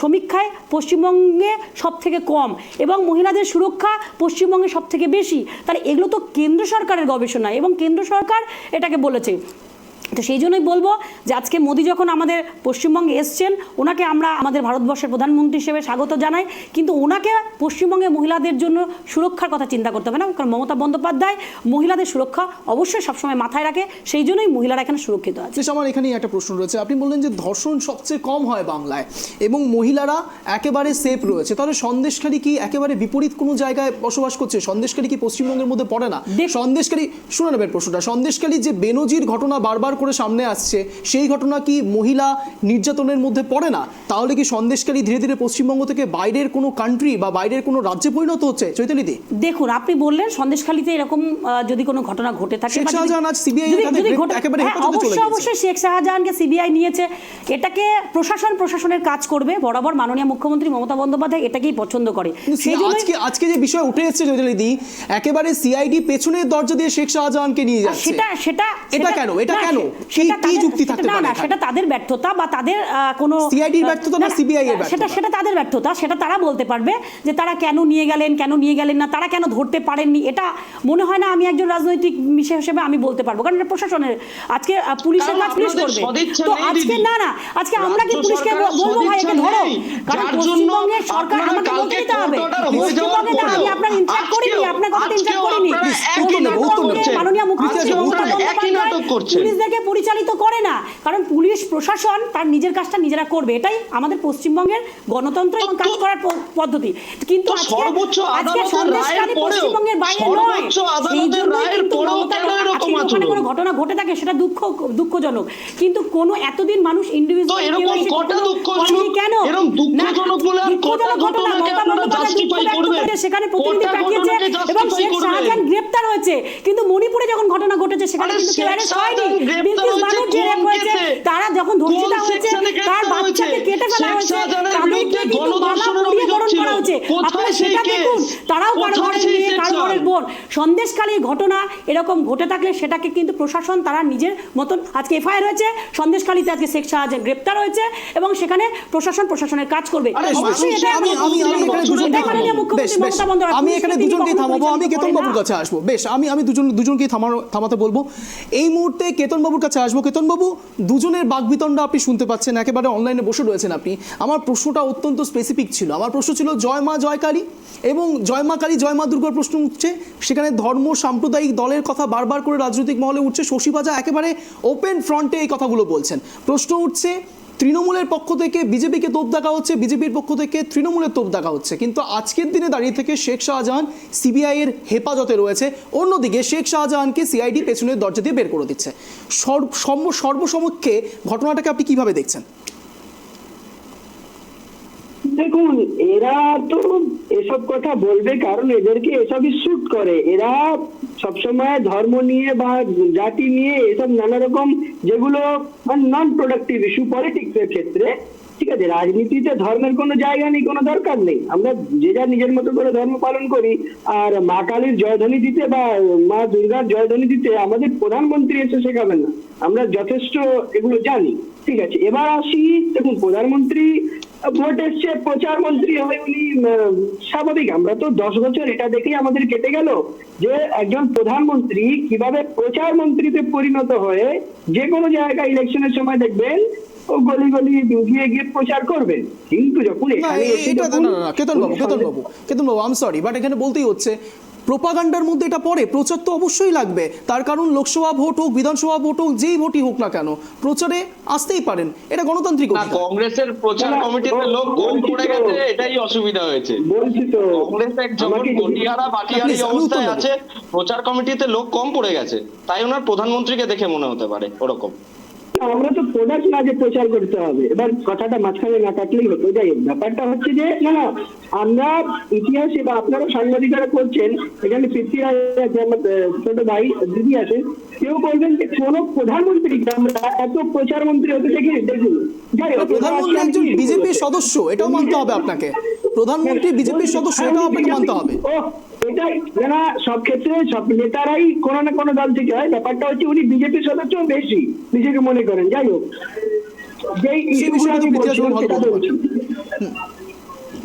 সমীক্ষায় পশ্চিমবঙ্গে সব থেকে কম এবং মহিলাদের সুরক্ষা পশ্চিমবঙ্গে সব থেকে বেশি। তাহলে এগুলো তো কেন্দ্র সরকারের গবেষণা এবং কেন্দ্র সরকার এটাকে বলেছে। তো সেই জন্যই বলবো যে আজকে মোদী যখন আমাদের পশ্চিমবঙ্গে এসছেন, ওনাকে আমরা আমাদের ভারতবর্ষের প্রধানমন্ত্রী হিসেবে স্বাগত জানাই, কিন্তু ওনাকে পশ্চিমবঙ্গে মহিলাদের জন্য সুরক্ষার কথা চিন্তা করতে হবে না, কারণ মমতা বন্দ্যোপাধ্যায় মহিলাদের সুরক্ষা অবশ্যই সবসময় মাথায় রাখে, সেই জন্যই মহিলারা এখানে সুরক্ষিত আছে। আমার এখানেই একটা প্রশ্ন রয়েছে, আপনি বললেন যে ধর্ষণ সবচেয়ে কম হয় বাংলায় এবং মহিলারা একেবারে সেফ রয়েছে, তাহলে সন্দেশখালী কি একেবারে বিপরীত কোনো জায়গায় বসবাস করছে? সন্দেশখালী কি পশ্চিমবঙ্গের মধ্যে পড়ে না? সন্দেশখালী, শুনে নেবেন প্রশ্নটা, সন্দেশখালী যে বেনজির ঘটনা বারবার করে সামনে আসছে, সেই ঘটনা কি মহিলা নির্যাতনের মধ্যে পড়ে না? তাহলে কি সন্দেশখালী ধীরে ধীরে পশ্চিমবঙ্গ থেকে বাইরের কোনো কান্ট্রি বা বাইরের কোনো রাজ্যে পরিণত হচ্ছে? চৈতালিদি, দেখুন, আপনি বললেন সন্দেশখালীতে এরকম যদি কোনো ঘটনা ঘটে থাকে, শেখ শাহজাহান আজ সিবিআই অবশ্যই শেখ শাহজাহানকে সিবিআই নিয়েছে, এটাকে প্রশাসনের কাজ করবে, বরাবর মাননীয় মুখ্যমন্ত্রী মমতা বন্দ্যোপাধ্যায় এটাকেই পছন্দ করে। আজকে যে বিষয় উঠে এসেছে চৈতালিদি, একেবারে সিআইডি পেছনের দরজা দিয়ে শেখ শাহজাহানকে নিয়ে যাচ্ছে, এটা কেন? কি যুক্তি থাকতে পারে? না, সেটা তাদের ব্যর্থতা বা তাদের কোনো সিআইডির ব্যর্থতা না সিবিআই এর ব্যর্থতা? সেটা তাদের ব্যর্থতা, সেটা তারা বলতে পারবে যে তারা কেন নিয়ে গেলেন না, তারা কেন ধরতে পারেননি। এটা মনে হয় না আমি একজন রাজনৈতিক বিষয় হিসেবে আমি বলতে পারবো, কারণ এটা প্রশাসনের, আজকে পুলিশের কাজ পুলিশ করবে। তো আজকে আজকে আমরা কি পুলিশকে বলবো ভাই একে ধরো? কারণ পশ্চিমবঙ্গের সরকার আমাকে বলতে দিতে হবে, পশ্চিমবঙ্গে না, আমি আপনার ইন্টারাক্ট করিনি, আপনার কথা ইন্টারাক্ট করিনি। মাননীয় মুখ্যমন্ত্রী মমতা বন্দ্যোপাধ্যায় পুলিশদেরকে পরিচালিত করে না, কারণ পুলিশ প্রশাসন তার নিজের কাজটা নিজেরা করবে, এটাই আমাদের পশ্চিমবঙ্গের গণতন্ত্র এবং কাজ করার পদ্ধতি। কিন্তু আজকে সন্দেশখালী পশ্চিমবঙ্গের বাইরে নয়, সেই জন্যই কিন্তু ওখানে কোনো ঘটনা ঘটে থাকে সেটা দুঃখজনক, কিন্তু কোনো এতদিন মানুষ ইন্ডিভিজুয়াল কেন সেখানে প্রতিনিধি পাঠিয়েছে এবং শেখ শাহজাহান গ্রেপ্তার হয়েছে, কিন্তু মণিপুরে যখন ঘটনা ঘটেছে সেখানে কিন্তু ক্লিয়ারেন্স হয়নি। বিলকিস বানুর যে রেপ হয়েছে, তারা যখন ধর্ষিতা হয়েছে, তার বাচ্চাকে কেটে ফেলা হয়েছে, তাদেরকে কিন্তু মালা পরিয়ে বরণ করা হয়েছে। আপনারা সেটা দেখুন, তারাও কারো ঘরের মেয়ে, কারো ঘরের বোন। সন্দেশখালীর ঘটনা এরকম ঘটে থাকলে সেটাকে কিন্তু প্রশাসন তারা নিজের মতন, আজকে এফআইআর হয়েছে সন্দেশখালীতে, আজকে শেখ শাহজাহান গ্রেপ্তার হয়েছে এবং সেখানে প্রশাসনের কাজ করবে। আমি এখানে দুজনকেই থামাবো, আমি কেতন বাবুর কাছে আসবো। বেশ, আমি দুজনকেই থামাতে বলবো। এই মুহূর্তে কেতন বাবুর কাছে আসবো। কেতন বাবু, দুজনের বাকবিতণ্ডা আপনি শুনতে পাচ্ছেন, একেবারে অনলাইনে বসে রয়েছেন আপনি। আমার প্রশ্নটা অত্যন্ত স্পেসিফিক ছিল, আমার প্রশ্ন ছিল জয় মা জয় কালী এবং জয় মা কালী জয় মা দুর্গার প্রশ্ন উঠছে, সেখানে ধর্ম সাম্প্রদায়িক দলের কথা বারবার করে রাজনৈতিক মহলে উঠছে। শশী বাজা একেবারে ওপেন ফ্রন্টে এই কথাগুলো বলছেন। প্রশ্ন উঠছে তৃণমূলের পক্ষ থেকে বিজেপিকে তোপ দেখা হচ্ছে, বিজেপির পক্ষ থেকে তৃণমূলের তোপ দেখা হচ্ছে, কিন্তু আজকের দিনে দাঁড়িয়ে থেকে শেখ শাহজাহান সিবিআই এর হেফাজতে রয়েছে, অন্যদিকে শেখ শাহজাহানকে সিআইডি পেছনের দরজা দিয়ে বের করে দিচ্ছে। সর্বসমক্ষে ঘটনাটাকে আপনি কিভাবে দেখছেন? দেখুন, এরা তো এসব কথা বলবে কারণ এদেরকে এসবই শুট করে। এরা সবসময় ধর্ম নিয়ে বা জাতি নিয়ে এসব নানা রকম যেগুলো নন প্রোডাক্টিভ ইস্যু পলিটিক্স এর ক্ষেত্রে ঠিক আছে, রাজনীতিতে ধর্মের কোনো জায়গা নেই, কোনো দরকার নেই। আমরা যে যার নিজের মতো করে ধর্ম পালন করি। আর মা কালীর জয়ধ্বনি দিতে বা মা দুর্গার জয়ধ্বনি দিতে আমাদের প্রধানমন্ত্রী এসে শেখাবেন না, আমরা যথেষ্ট এগুলো জানি। ঠিক আছে, এবার আসি, দেখুন প্রধানমন্ত্রী ভোট এসছে, প্রচার মন্ত্রী হয়ে উনি স্বাভাবিক। আমরা তো 10 বছর এটা দেখেই আমাদের কেটে গেল যে একজন প্রধানমন্ত্রী কিভাবে প্রচার মন্ত্রীতে পরিণত হয়ে যে কোনো জায়গায় ইলেকশনের সময় দেখবেন ও গলি গলি গিয়ে গিয়ে প্রচার করবে। কিন্তু যখন না এখানে এসে এটা যখন না না কেতন বাবু আই এম সরি, বাট এখানে বলতেই হচ্ছে প্রোপাগান্ডার মধ্যে এটা পড়ে। প্রচার তো অবশ্যই লাগবে, তার কারণ লোকসভা ভোট হোক, বিধানসভা ভোট হোক, যেই ভোটই হোক না কেন প্রচারে আসতেই পারেন, এটা গণতান্ত্রিক না, অধিকার। কংগ্রেসের প্রচার কমিটিতে লোক কম পড়ে গেছে, এটাই অসুবিধা হয়েছে। বলছি তো, কংগ্রেস যখন গটিহারা বাটিহারি Please, আমি অবস্থায় উত্তর দেবো। আছে, প্রচার কমিটিতে লোক কম পড়ে গেছে, তাই ওনার প্রধানমন্ত্রীকে দেখে মনে হতে পারে ওরকম। আমরা তো প্রোডাক্ট না যে প্রচার করতে হবে, এবার কথাটা মাঝখানে না কাটলেই হতো। যাই হোক, ব্যাপারটা হচ্ছে যে না আমরা ইতিহাসে বা আপনারা সাংবাদিকরা করছেন, এখানে পৃথ্বীরাজ আছে, আমার ছোট ভাই দিদি আছেন, কেউ বলবেন যে কোন প্রধানমন্ত্রীকে আমরা এত প্রচার মন্ত্রী হতে দেখি দেখুন। যাই হোক, প্রধানমন্ত্রী একজন বিজেপির সদস্য, এটাও মানতে হবে আপনাকে। প্রধানমন্ত্রী বিজেপির সদস্য, এটাও আপনাকে মানতে হবে। ও এটাই না, সব ক্ষেত্রে সব নেতারাই কোনো না কোনো দল থেকে হয়। ব্যাপারটা হচ্ছে উনি বিজেপির সদস্য বেশি নিজেকে মনে করেন। যাই হোক, যেই ইস্যুগুলো আমি বলছিলাম সেটা বলছি।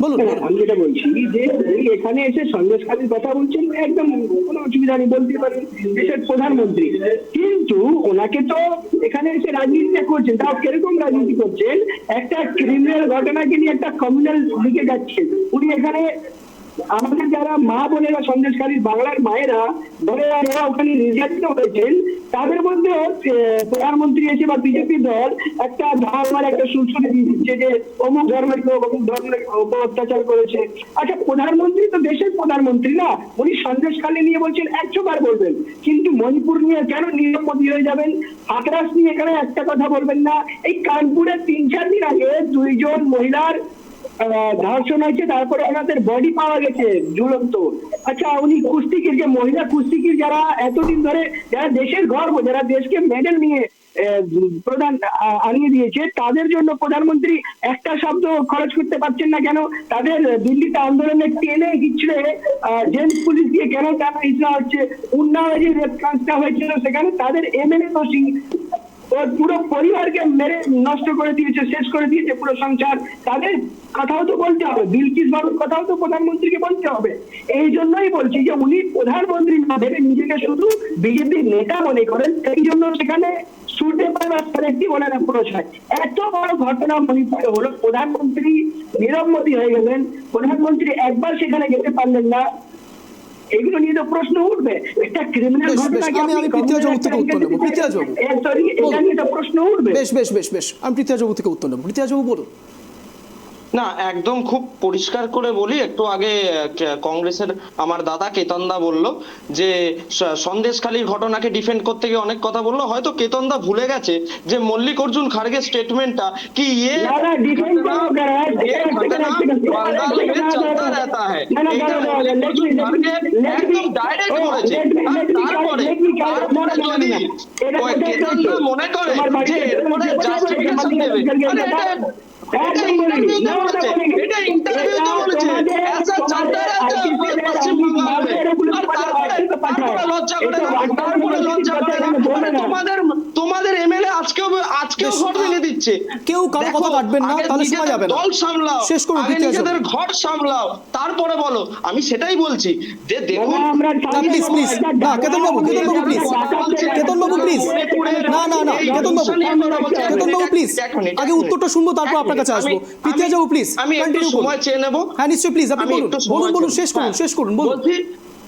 বলুন হ্যাঁ, আমি যেটা বলছি যে উনি এখানে এসে সন্দেশখালীর কথা বলছেন, একদম কোনো অসুবিধা নেই, বলতে পারেন দেশের প্রধানমন্ত্রী। কিন্তু ওনাকে তো এখানে এসে রাজনীতিটা করছেন, তাও কিরকম রাজনীতি করছেন, একটা ক্রিমিনাল ঘটনাকে নিয়ে একটা কমিউনাল দিকে যাচ্ছেন উনি। এখানে আমাদের যারা মা বোনেরা সন্দেশখালীর বাংলার মায়েরা বোনেরা যারা ওখানে নির্যাতিত হয়েছেন, তাদের মধ্যে প্রধানমন্ত্রী এসে বা বিজেপি দল একটা ধর্মের একটা সুরসুরি দিয়ে দিচ্ছে যে অমুক ধর্মের লোক অমুক ধর্মের উপর অত্যাচার করেছে। আচ্ছা, প্রধানমন্ত্রী তো দেশের প্রধানমন্ত্রী না, উনি সন্দেশখালী নিয়ে বলছেন 100 বার বলবেন, কিন্তু মণিপুর নিয়ে কেন নিরপরাধী হয়ে যাবেন? হাতরাস নিয়ে এখানে একটা কথা বলবেন না। এই কানপুরে 3-4 দিন আগে 2 জন মহিলার ধর্ষণ হয়েছে, তারপরে ওনাদের বডি পাওয়া গেছে ঝুলন্ত। আচ্ছা, উনি কুস্তিগির, যে মহিলা কুস্তিগির যারা এতদিন ধরে, যারা দেশের গর্ব, যারা দেশকে মেডেল নিয়ে প্রধান আনিয়ে দিয়েছে, তাদের জন্য প্রধানমন্ত্রী একটা শব্দ খরচ করতে পারছেন না কেন? তাদের দিল্লিতে আন্দোলনে টেনে গিয়ে জেন্টস পুলিশ দিয়ে কেন টানা হিসা হচ্ছে? উন্নাওয়ে যে রেপ কাজটা হয়েছিল সেখানে তাদের এমএলএ দোষী, ওর পুরো পরিবারকে মেরে নষ্ট করে দিয়েছে, শেষ করে দিয়েছে পুরো সংসার। তাদের কথাও তো বলতে হবে, বিলকিস বাবুর কথাও তো প্রধানমন্ত্রীকে বলতে হবে। এই জন্যই বলছি যে উনি প্রধানমন্ত্রী না ভেবে নিজেকে শুধু বিজেপির নেতা মনে করেন, এই জন্য সেখানে সুটেবল বা সেলেক্টিভ ওনার অ্যাপ্রোচ হয়। এত বড় ঘটনা মণিপুরে হলো, প্রধানমন্ত্রী নীরব মোদী হয়ে গেলেন, প্রধানমন্ত্রী একবার সেখানে যেতে পারলেন না, এগুলো নিয়ে তো প্রশ্ন উঠবে। একটা ক্রিমিনাল ঘটনা কি আমি পৃথ্বীরাজ বাবু থেকে উত্তর নেব। পৃথ্বীরাজ বাবু, এটা নিয়ে তো প্রশ্ন উঠবে। বেশ আমি পৃথ্বীরাজ বাবু থেকে উত্তর নেব। পৃথ্বীরাজ বাবু বলুন। না, একদম খুব পরিষ্কার করে বলি, একটু আগে কংগ্রেসের আমার দাদা কেতনদা বলল যে সন্দেশখালীর ঘটনাকে ডিফেন্ড করতে গিয়ে অনেক কথা বললো, হয়তো কেতনদা ভুলে গেছে যে মল্লিকার্জুন খাড়গের স্টেটমেন্টটা কি মনে করে যে এরপরে জাস্টিফিকেশন দেবে। তোমাদের এমএলএ আজকেও ঘর ভেঙে দিচ্ছে। কেউ কারো কথা কাটবেন না, তাহলে শোনা যাবে না। দল সামলাও, শেষ করুন আগে নিজেদের ঘর সামলাও, তারপরে বলো। আমি সেটাই বলছি যে দেখুন, প্লিজ না, কেতন বাবু প্লিজ, প্লিজ আগে উত্তরটা শুনবো, তারপর আপনার কাছে আসবো। পৃথ্বীরাজ বাবু প্লিজ আমি একটু সময় চেয়ে নেবো। হ্যাঁ নিশ্চয়ই, প্লিজ আপনি বলুন, শেষ করুন বলুন।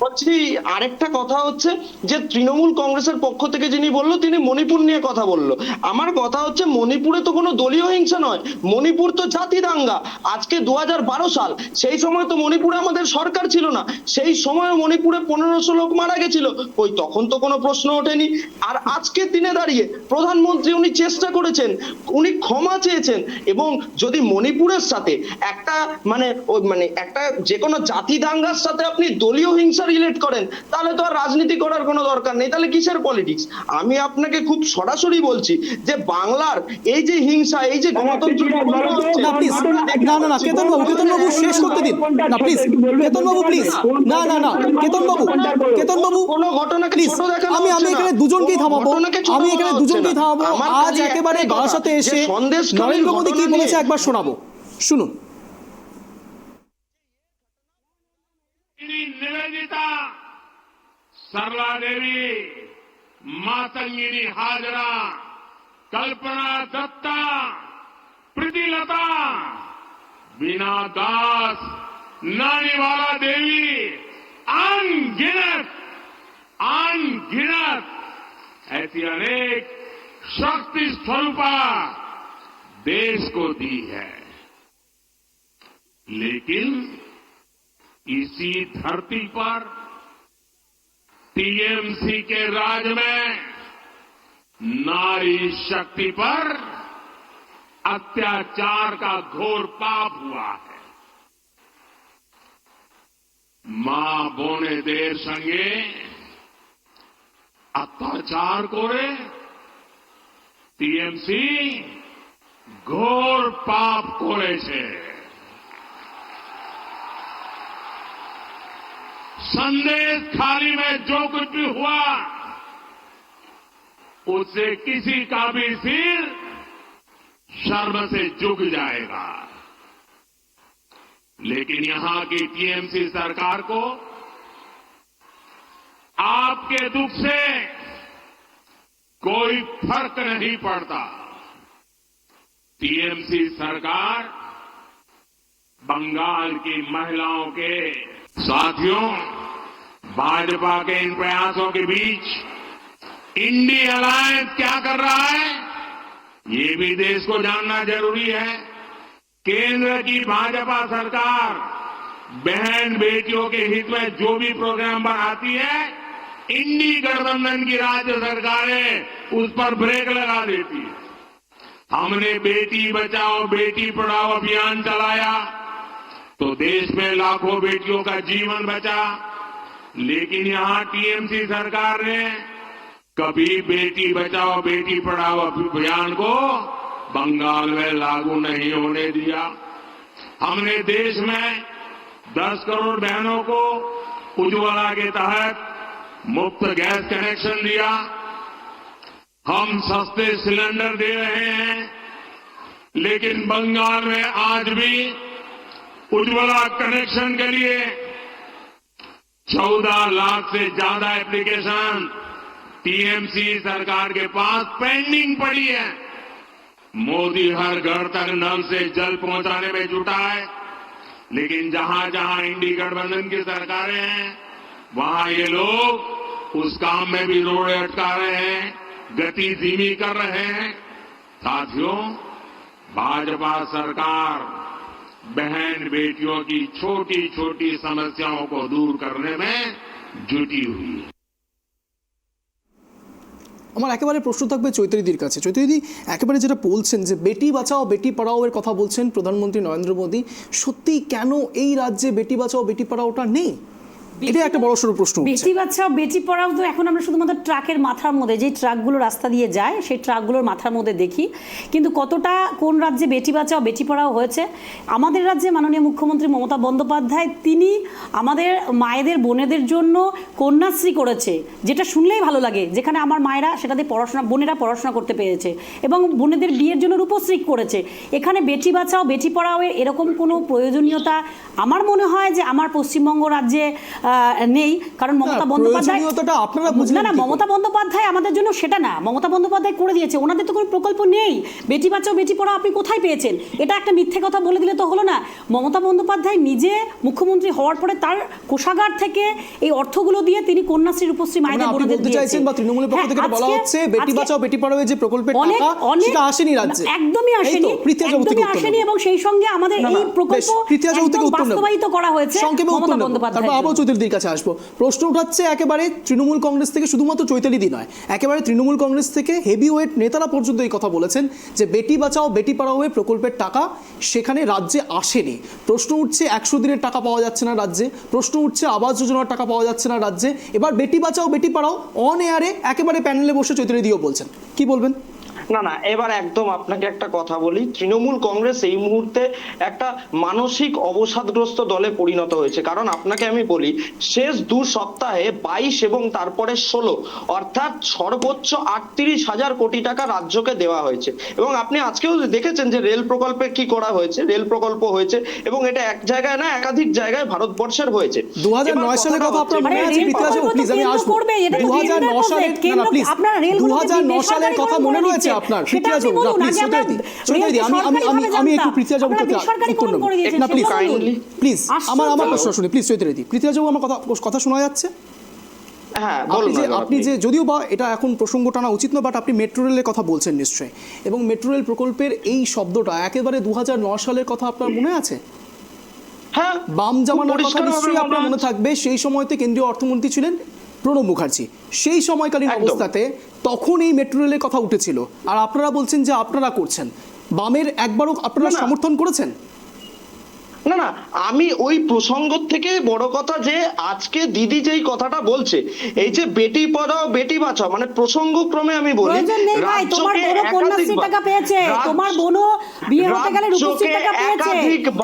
বলছি আরেকটা কথা হচ্ছে যে তৃণমূল কংগ্রেসের পক্ষ থেকে যিনি বললো, তিনি মণিপুর নিয়ে কথা বললো। আমার কথা হচ্ছে মণিপুরে তো কোনো দলীয় হিংসা নয়, মণিপুর তো জাতি দাঙ্গা। আজকে 2012 সাল, সেই সময় তো মণিপুরে আমাদের সরকার ছিল না, সেই সময় মণিপুরে 1500 লোক মারা গেছিল, ওই তখন তো কোনো প্রশ্ন ওঠেনি। আর আজকে দিনে দাঁড়িয়ে প্রধানমন্ত্রী উনি চেষ্টা করেছেন, উনি ক্ষমা চেয়েছেন, এবং যদি মণিপুরের সাথে একটা একটা যে কোনো জাতি দাঙ্গার সাথে আপনি দলীয় হিংসার রিলেট করেন, তাহলে তো আর রাজনীতি করার কোনো দরকার নেই, তাহলে কিসের পলিটিক্স? আমি আপনাকে খুব সরাসরি বলছি যে বাংলার এই যে হিংসা, এই যে গণতন্ত্র না প্লিজ, না কেতনবাবু শেষ করতে দিন না প্লিজ, কেতনবাবু প্লিজ, না কেতনবাবু কোনো ঘটনাকে প্লিজ, ছোট দেখানো আমি হচ্ছে না। এখানে দুজনকেই থামাবো, ঘটনাকে ছোট আমি এখানে করা দুজনকেই হচ্ছে না। থামাবো। আমার আজ খালি একেবারে একটাই বারাসাতে কথা, এসে যে সন্দেশখালীর নরেন্দ্র মোদী কি ঘটনা বলেছে নিয়ে- একবার শোনাবো, শুনুন। निवेदिता, सरला देवी, मातंगिनी हाजरा, कल्पना दत्ता, प्रीतिलता, बीना दास, नानीवाला देवी, अनगिनत ऐसी अनेक शक्ति स्वरूपा देश को दी है। लेकिन इसी धरती पर टीएमसी के राज में नारी शक्ति पर अत्याचार का घोर पाप हुआ है। मां बोने देर संगे अत्याचार करे टीएमसी घोर पाप करे छे। संदेश खाली में जो कुछ भी हुआ उससे किसी का भी सिर शर्म से झुक जाएगा। लेकिन यहां की टीएमसी सरकार को आपके दुख से कोई फर्क नहीं पड़ता। टीएमसी सरकार बंगाल की महिलाओं के साथियों, भाजपा के इन प्रयासों के बीच इंडी अलायंस क्या कर रहा है, ये भी देश को जानना जरूरी है। केंद्र की भाजपा सरकार बहन बेटियों के हित में जो भी प्रोग्राम बनाती है, इंडी गठबंधन की राज्य सरकारें उस पर ब्रेक लगा देती है। हमने बेटी बचाओ बेटी पढ़ाओ अभियान चलाया तो देश में लाखों बेटियों का जीवन बचा। लेकिन यहां टीएमसी सरकार ने कभी बेटी बचाओ बेटी पढ़ाओ अभियान को बंगाल में लागू नहीं होने दिया। हमने देश में 10 करोड़ बहनों को उज्ज्वला के तहत मुफ्त गैस कनेक्शन दिया। हम सस्ते सिलेंडर दे रहे हैं। लेकिन बंगाल में आज भी उज्ज्वला कनेक्शन के लिए 14 लाख से ज्यादा एप्लीकेशन टीएमसी सरकार के पास पेंडिंग पड़ी है। मोदी हर घर तक नल से जल पहुंचाने में जुटा है। लेकिन जहां जहां इंडी गठबंधन की सरकारें हैं वहां ये लोग उस काम में भी रोड़े अटका रहे हैं, गति धीमी कर रहे हैं। साथियों, भाजपा सरकार बहन बेटियों की छोटी छोटी समस्याओं को दूर करने में जुटी हुई है। আমার একেবারে প্রশ্ন থাকবে চৈতালিদির কাছে। চৈতালিদি, একেবারে যেটা বলছেন যে বেটি বাঁচাও বেটি পড়াও এর কথা বলছেন প্রধানমন্ত্রী নরেন্দ্র মোদী, সত্যি কেন এই রাজ্যে বেটি বাঁচাও বেটি পড়াওটা নেই? এটা একটা বড় সড়ো প্রশ্ন। বেটি বাঁচাও বেটি পড়াও তো এখন আমরা শুধুমাত্র ট্রাকের মাথার মধ্যে, যে ট্রাকগুলো রাস্তা দিয়ে যায় সেই ট্রাকগুলোর মাথার মধ্যে দেখি, কিন্তু কতটা কোন রাজ্যে বেটি বাঁচাও বেটি পড়াও হয়েছে? আমাদের রাজ্যে মাননীয় মুখ্যমন্ত্রী মমতা বন্দ্যোপাধ্যায় তিনি আমাদের মায়েদের বোনেদের জন্য কন্যাশ্রী করেছে, যেটা শুনলেই ভালো লাগে, যেখানে আমার মায়েরা সেটাতে পড়াশোনা, বোনেরা পড়াশোনা করতে পেরেছে, এবং বোনেদের বিয়ের জন্য রূপশ্রী করেছে। এখানে বেটি বাঁচাও বেটি পড়াও এরকম কোনো প্রয়োজনীয়তা আমার মনে হয় যে আমার পশ্চিমবঙ্গ রাজ্যে নেই। কারণ মমতা বন্দ্যোপাধ্যায়, না মমতা বন্দ্যোপাধ্যায় আমাদের জন্য সেটা না, মমতা বন্দ্যোপাধ্যায় করে দিয়েছে, ওনাদের তো কোনো প্রকল্প নেই। বেটি বাঁচাও বেটি পড়াও আপনি কোথায় পেয়েছেন? এটা একটা মিথ্যে কথা বলে দিলে তো হলো না। মমতা বন্দ্যোপাধ্যায় নিজে মুখ্যমন্ত্রী হওয়ার পরে তার কোষাগার থেকে এই অর্থগুলো দিয়ে তিনি কন্যাশ্রী রূপশ্রী মায়েদের বোনেদের দিয়েছেন। বা তৃণমূলের পক্ষ থেকে বলা হচ্ছে বেটি বাঁচাও বেটি পড়াও যে প্রকল্পের টাকা সেটা আসেনি রাজ্যে, একদমই আসেনি, একদমই আসেনি, এবং সেই সঙ্গে আমাদের এই প্রকল্প বাস্তবায়িত করা হয়েছে মমতা বন্দ্যোপাধ্যায়। চৈতালিদির কাছে আসবো। প্রশ্ন উঠাচ্ছে একেবারে তৃণমূল কংগ্রেস থেকে, শুধুমাত্র চৈতালিদি নয়, একেবারে তৃণমূল কংগ্রেস থেকে হেভিওয়েট নেতারা পর্যন্ত এই কথা বলেছেন যে বেটি বাঁচাও বেটি পড়াও প্রকল্পের টাকা সেখানে রাজ্যে আসেনি। প্রশ্ন উঠছে 100 দিনের টাকা পাওয়া যাচ্ছে না রাজ্যে, প্রশ্ন উঠছে আবাস যোজনার টাকা পাওয়া যাচ্ছে না রাজ্যে। এবার বেটি বাঁচাও বেটি পড়াও অন এয়ারে একেবারে প্যানেলে বসে চৈতালিদিও বলছেন, কি বলবেন? না, এবার একদম আপনাকে একটা কথা বলি, তৃণমূল কংগ্রেস এই মুহূর্তে একটা মানসিক অবসাদগ্রস্ত দলে পরিণত হয়েছে। কারণ আপনাকে আমি বলি, শেষ 2 সপ্তাহে 22 এবং তারপরে 16 অর্থাৎ সর্বোচ্চ 38,000 কোটি টাকা রাজ্যকে দেওয়া হয়েছে। এবং আপনি আজকেও দেখেছেন যে রেল প্রকল্পে কি করা হয়েছে, রেল প্রকল্প হয়েছে এবং এটা এক জায়গায় না একাধিক জায়গায় ভারতবর্ষের হয়েছে। 2009 সালের কথা আপনার মনে আছে? পৃথ্বীরাজ বাবু প্লিজ, আমি আসবো। 2009 সালের, না প্লিজ, 2009 সালের কথা মনে রয়েছে আপনার? পৃথ্বীরাজ বাবু, না প্লিজ, চৈতালিদি, আমি একটু পৃথ্বীরাজ বাবুকে উত্তর নেব না প্লিজ, প্লিজ আমার প্রশ্ন শুনি প্লিজ চৈতালিদি। পৃথ্বীরাজ বাবু, আমার কথা শোনা যাচ্ছে? হ্যাঁ, বলুন। আপনি যে, যদিও বা এটা এখন প্রসঙ্গ টানা উচিত না, বাট আপনি মেট্রো রেলের কথা বলছেন নিশ্চয়ই, এবং মেট্রো রেল প্রকল্পের এই শব্দটা একেবারে 2009 সালের কথা আপনার মনে আছে? হ্যাঁ, বাম জামানার কথা নিশ্চয়ই আপনার মনে থাকবে। সেই সময়তে কেন্দ্রীয় অর্থমন্ত্রী ছিলেন প্রণব মুখার্জি। সেই সময়কালীন অবস্থাতে তখন এই মেট্রো রেলের কথা উঠেছিল, আর আপনারা বলছেন যে আপনারা করছেন। বামের একবারও আপনারা সমর্থন করেছেন? না, আমি ওই প্রসঙ্গ থেকে বড় কথা যে আজকে দিদি যেই কথাটা বলছে, এই যে বেটি পড়াও বেটি বাঁচাও, মানে প্রসঙ্গক্রমে আমি বলি, প্রয়োজন নেই ভাই, তোমার বোনও কন্যাশ্রী টাকা পেয়েছে, তোমার বোনও বিয়ে হতে গেলে রূপশ্রী টাকা পেয়েছে,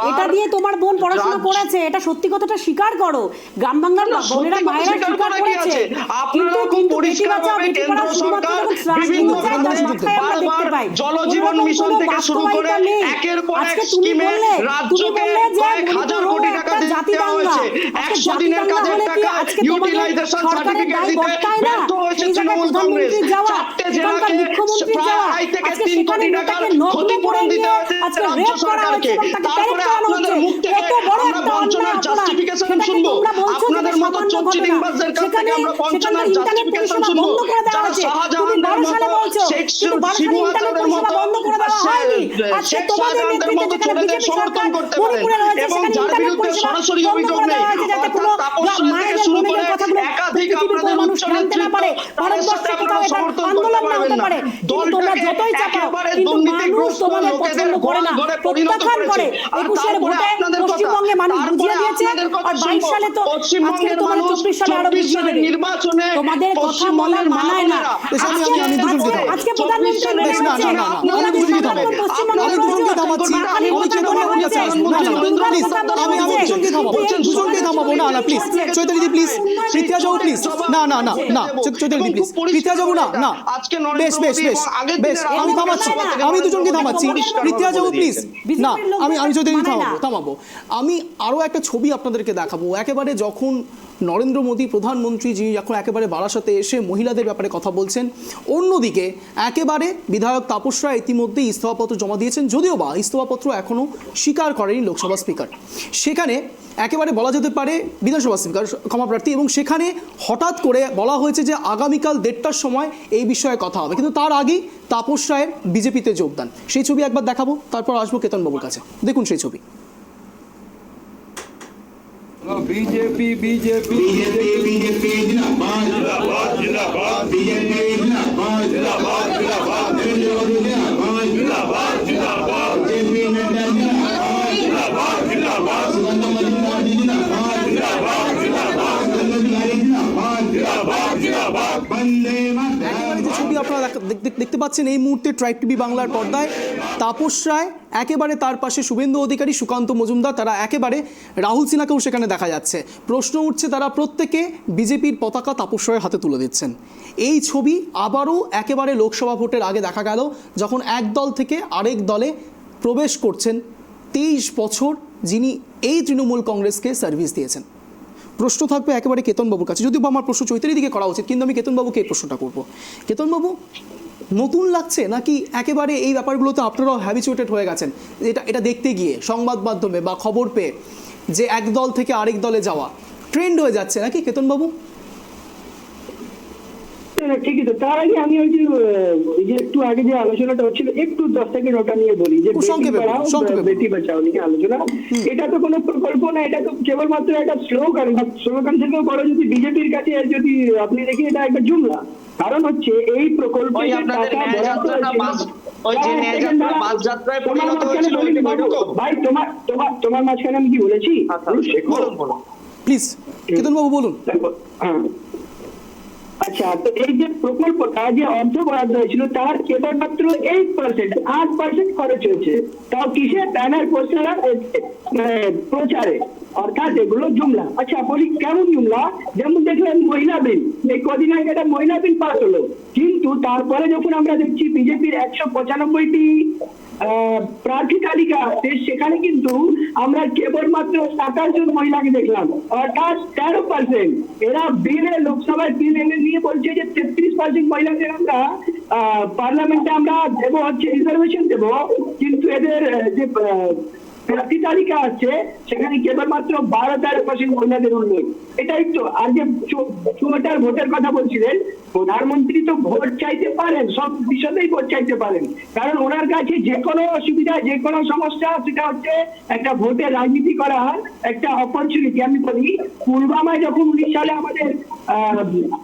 এটা দিয়ে তোমার বোন পড়াশোনা করেছে, এটা সত্যি কথাটা স্বীকার করো। গ্রাম বাংলার বোনেরা মায়েরা স্বীকার করেছে। কিন্তু বেটি বাঁচাও বেটি পড়াও শুধুমাত্র দেখতে পাই জলজীবন মিশন থেকে শুরু করে একের পর এক স্কিমে রাজ্যকে কয়েক হাজার কোটি টাকা দেওয়া হয়েছে। 100 দিনের কাজের টাকা ইউটিলাইজেশন সার্টিফিকেট দিতে ব্যর্থ হয়েছে তৃণমূল কংগ্রেস। 4টে জেলাকে প্রায় 2.5 থেকে 3 কোটি টাকার ক্ষতিপূরণ দিতে হয়েছে রাজ্য সরকারকে। তারপরে আপনাদের মুখ থেকে আমরা বঞ্চনার জাস্টিফিকেশন শুনবো, আপনাদের মতো চচ্চিডিংবাজদের কাছ থেকে আমরা বঞ্চনার জাস্টিফিকেশন শুনবো, যারা শাহজাহানদের মতো শেখ শিবু আচারের মতো শেখ শাহজাহানদের মতো চোরেদের সমর্থন করতে পারেন এবং যার বিরুদ্ধে সরাসরি অভিযোগ নেই, অর্থাৎ তাপস রায় থেকে শুরু করে একাধিক আপনাদের উচ্চ নেতৃত্ব, তাদের সাথে আপনারা সমর্থন করতে পারবেন না। দলটাকে একেবারে দুর্নীতিগ্রস্ত লোকেদের ঘরে ঘরে পরিণত করেছে। আর তারপরে আপনাদের কথা, তারপরে আপনাদের কথা শুনবো, পশ্চিমবঙ্গের মানুষ 24 সালের নির্বাচনে পশ্চিমবঙ্গের মা বোনেরা আমি দুজনকে থামাবো, আজকে প্রধানমন্ত্রী দুজনকে থামাবো। না please চৈতালিদি, please Prithviraj Babu, please না চৈতালিদি প্লিজ, পৃথ্বীরাজ বাবু না বেশ আমি থামাচ্ছি, আমি দুজনকে থামাচ্ছি। পৃথ্বীরাজ বাবু প্লিজ, না আমি চৈতালিদি থামাবো। আমি আরো একটা ছবি আপনাদেরকে দেখাবো। একেবারে যখন নরেন্দ্র মোদী প্রধানমন্ত্রী, যিনি যখন একেবারে বারাসাতে এসে মহিলাদের ব্যাপারে কথা বলছেন, অন্যদিকে একেবারে বিধায়ক তাপস রায় ইতিমধ্যে ইস্তফাপত্র জমা দিয়েছেন, যদিও বা ইস্তফাপত্র এখনও স্বীকার করেনি লোকসভা স্পিকার। সেখানে একেবারে বলা যেতে পারে বিধানসভা স্পিকার ক্ষমাপ্রার্থী, এবং সেখানে হঠাৎ করে বলা হয়েছে যে আগামীকাল 1:30টার সময় এই বিষয়ে কথা হবে, কিন্তু তার আগেই তাপস রায়ের বিজেপিতে যোগদান। সেই ছবি একবার দেখাবো, তারপর আসবো কেতনবাবুর কাছে। দেখুন সেই ছবি। बीजेपी बीजेपी बीजेपी जिंदाबाद जिंदाबाद जिंदाबाद बीजेपी जिंदाबाद जिंदाबाद जिंदाबाद जिंदाबाद जिंदाबाद जिंदाबाद बीजेपी जिंदाबाद जिंदाबाद जिंदाबाद जिंदाबाद जिंदाबाद जिंदाबाद जिंदाबाद वंदे मातरम। যে ছবি আপনারা দেখতে পাচ্ছেন এই মুহূর্তে ট্রাইব টিভি বাংলার পর্দায়, তাপস রায় একেবারে তার পাশে শুভেন্দু অধিকারী, সুকান্ত মজুমদার, তারা একেবারে রাহুল সিনহাকেও সেখানে দেখা যাচ্ছে। প্রশ্ন উঠছে, তারা প্রত্যেকে বিজেপির পতাকা তাপস রায়ের হাতে তুলে দিচ্ছেন। এই ছবি আবারও একেবারে লোকসভা ভোটের আগে দেখা গেল, যখন এক দল থেকে আরেক দলে প্রবেশ করছেন 23 বছর যিনি এই তৃণমূল কংগ্রেসকে সার্ভিস দিয়েছেন। প্রশ্ন থাকবে একেবারে কেতনবাবুর কাছে, যদিও আমার প্রশ্ন চৈতালির দিকে করা উচিত, কিন্তু আমি কেতনবাবুকে এই প্রশ্নটা করবো। কেতনবাবু, নতুন লাগছে নাকি একেবারে এই ব্যাপারগুলোতে আপনারাও হ্যাবিচুয়েটেড হয়ে গেছেন? এটা দেখতে গিয়ে সংবাদ মাধ্যমে বা খবর পেয়ে যে এক দল থেকে আরেক দলে যাওয়া ট্রেন্ড হয়ে যাচ্ছে নাকি কেতনবাবু? না, ঠিকই তো। তার আগে আমি ওই যে একটু আগে যে আলোচনাটা হচ্ছিল, একটু 10 সেকেন্ড ওটা নিয়ে বলি যে সংক্ষেপে বলুন, সংক্ষেপে বলুন। বেটি বাঁচাও নিয়ে আলোচনা। এটা তো কোনো প্রকল্প না, এটা তো কেবলমাত্র একটা স্লোগান। স্লোগান থেকেও বড় যদি বিজেপির কাছে যদি আপনি দেখি, এটা একটা জুমলা। কারণ হচ্ছে এই প্রকল্পে ওই যে আপনাদের টাকা ন্যায় বরাদ্দ যাত্রাটা হয়েছিল- বাস, ওই যে ন্যায় যাত্রা বাস যাত্রায় তোমার পরিণত মাঝখানে হয়েছিল, বলিনি ওইটা বাবু। তো? ভাই তোমার মাঝখানে আমি কি বলেছি? আচ্ছা, শেখো। বলুন বলুন। প্লিজ কেতনবাবু বলুন। দেখো, হ্যাঁ। আচ্ছা, তো এই যে প্রকল্পটা যে অর্থ বরাদ্দ হয়েছিল তার কেবলমাত্র 8% খরচ হয়েছে। তাও কিসে? ব্যানার, পোস্টার, প্রচারে। অর্থাৎ এগুলো জুমলা। আচ্ছা বলি কেমন জুমলা? যেমন দেখলেন মহিলা বিল, এই কদিন আগে একটা মহিলা বিল পাস হলো, কিন্তু তারপরে যখন আমরা দেখছি বিজেপির 195টি প্রার্থী তালিকা আছে, সেখানে কিন্তু আমরা কেবলমাত্র 27 জন মহিলাকে দেখলাম, অর্থাৎ 13%। এরা বিলে, লোকসভায় বিল এনে নিয়ে বলছে যে 33% মহিলাদের আমরা পার্লামেন্টে আমরা দেবো, হচ্ছে রিজার্ভেশন দেবো, কিন্তু এদের যে প্রার্থী তালিকা আছে সেখানে কেবলমাত্র 12-13% মহিলাদের উল্লেখ। এটাই তো। আর যে চুয়াটার ভোটের কথা বলছিলেন, প্রধানমন্ত্রী তো ভোট চাইতে পারেন, সব বিষয়েই ভোট চাইতে পারেন, কারণ ওনার কাছে যে কোনো অসুবিধা, যে কোনো সমস্যা, সেটা হচ্ছে একটা ভোটে রাজনীতি করার একটা অপরচুনিটি। আমি বলি, পুলওয়ামায় যখন 19 সালে আমাদের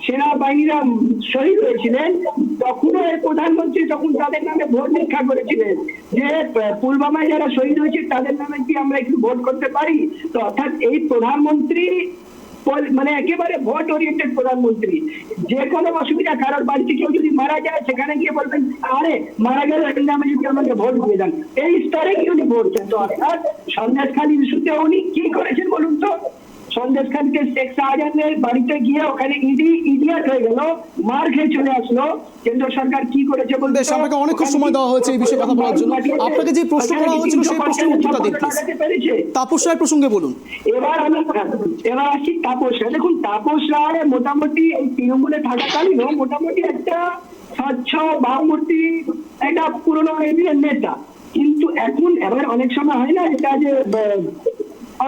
সেনাবাহিনীরা শহীদ হয়েছিলেন, তখনও এই প্রধানমন্ত্রী তখন তাদের নামে ভোট ভিক্ষা করেছিলেন যে পুলওয়ামায় যারা শহীদ হয়েছে তাদের নামে কি আমরা একটু ভোট করতে পারি। তো অর্থাৎ এই প্রধানমন্ত্রী মানে একেবারে ভোট ওরিয়েন্টেড প্রধানমন্ত্রী। যে কোনো অসুবিধা, কারোর বাড়িতে কেউ যদি মারা যায়, সেখানে গিয়ে বলবেন আরে মারা গেল, এর নামে যদি আমাকে ভোট দিয়ে দেন, এই স্তরে কি উনি ভোট চান। তো অর্থাৎ সন্দেশখালী ইস্যুতে উনি কি করেছেন বলুন তো? সন্দেশখালীতে শেখ শাহজাহানের বাড়িতে গিয়ে ওখানে ইডিয়াট হয়ে গেল, মার খেয়ে চলে আসলো। কেন্দ্র সরকার কি করেছে বলতে? বেশ, আপনাকে অনেকক্ষণ সময় দেওয়া হয়েছে এই বিষয়ে কথা বলার জন্য। আপনাকে যে প্রশ্ন করা হয়েছিল সেই প্রশ্নের উত্তরটা দিন প্লিজ। তাপস রায়ের প্রসঙ্গে বলুন। এবার আসছি তাপস রায়। দেখুন, তাপস রায় মোটামুটি এই তৃণমূলে থাকাকালীনও মোটামুটি একটা স্বচ্ছ ভাবমূর্তি, একটা পুরনো এরিয়ার নেতা। কিন্তু এখন এবার অনেক সময় হয় না, এটা যে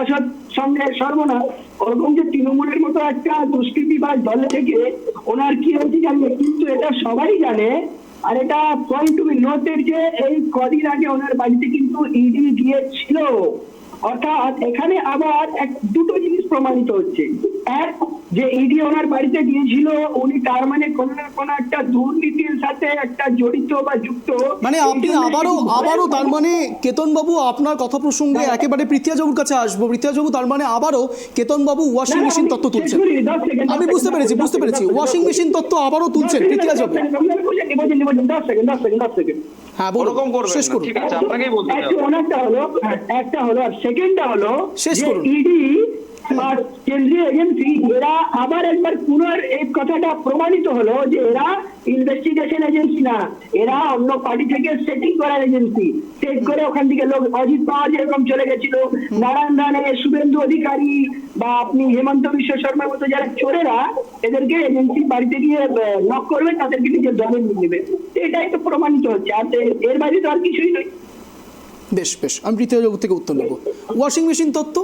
অসৎ সঙ্গে সর্বনাশ, ওরকম যে তৃণমূলের মতো একটা দুষ্কৃতি বা দলে থেকে ওনার কি হয়েছে জানবে, কিন্তু এটা সবাই জানে। আর এটা পয়েন্ট টু বি নোটেড যে এই কদিন আগে ওনার বাড়িতে কিন্তু ইডি গিয়েছিল। অর্থাৎ এখানে আবার দুটো জিনিস প্রমাণিত হচ্ছে। এক, যে ইডি ওনার বাড়িতে গিয়েছিল, উনি তার মানে কোনো না কোনো একটা দুর্নীতির সাথে একটা জড়িত বা যুক্ত। মানে আপনি আবারও তার মানে কেতনবাবু, আপনার কথা প্রসঙ্গে একেবারে পৃথ্বীরাজবাবুর কাছে আসবো। পৃথ্বীরাজবাবু, তার মানে আবারও কেতনবাবু ওয়াশিং মেশিন তত্ত্ব তুলছেন। আমি বুঝতে পেরেছি ওয়াশিং মেশিন তত্ত্ব আবারও তুলছেন পৃথ্বীরাজবাবু। হ্যাঁ বলুন, শেষ করুন। ঠিক আছে, আপনাকেই বলতে হবে। একটা হলো, আর সেকেন্ডটা হলো শেষ করুন। ইডি বা কেন্দ্রীয় এজেন্সি এরা আবার একবার পুনর এই কথাটা প্রমাণিত হলো যে এরা ইনভেস্টিগেশন এজেন্সি না, এরা অন্য পার্টি থেকে সেটিং করার এজেন্সি। সেট করে ওখান থেকে লোক, অজিত পাওয়ার যেরকম চলে গেছিল, নারায়ণ রানে, শুভেন্দু অধিকারী বা আপনি হেমন্ত বিশ্ব শর্মার মতো যারা চোরেরা, এদেরকে এজেন্সির বাড়িতে গিয়ে নক করবে, তাদেরকে নিজের দলে নিয়ে নেবে। এটাই তো প্রমাণিত হচ্ছে, আর এর বাইরে তো আর কিছুই নয়। বেশ, আমি পৃথ্বীরাজবাবু থেকে উত্তর নেব। ওয়াশিং মেশিন তত্ত্ব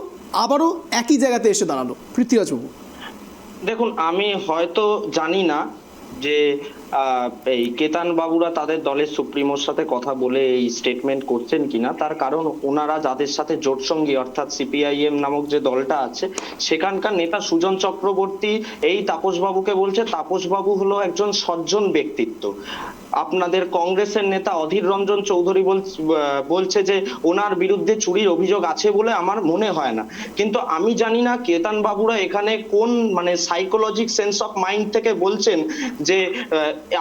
আবারও একই জায়গাতে এসে দাঁড়ালো। পৃথ্বীরাজবাবু দেখুন, আমি হয়তো জানি না যে এই কেতান বাবুরা তাদের দলের সুপ্রিমোর সাথে কথা বলে এই স্টেটমেন্ট করছেন কিনা। তার কারণ ওনারা যাদের সাথে জোটসঙ্গী, অর্থাৎ সিপিআইএম নামক যে দলটা আছে, সেখানকার নেতা সুজন চক্রবর্তী এই তাপস বাবুকে বলছে তাপস বাবু হলো একজন সজ্জন ব্যক্তিত্ব। আপনাদের কংগ্রেসের নেতা অধীর রঞ্জন চৌধুরী বলছে যে ওনার বিরুদ্ধে চুরির অভিযোগ আছে বলে আমার মনে হয় না। কিন্তু আমি জানি না কেতান বাবুরা এখানে কোন মানে সাইকোলজিক সেন্স অফ মাইন্ড থেকে বলছেন যে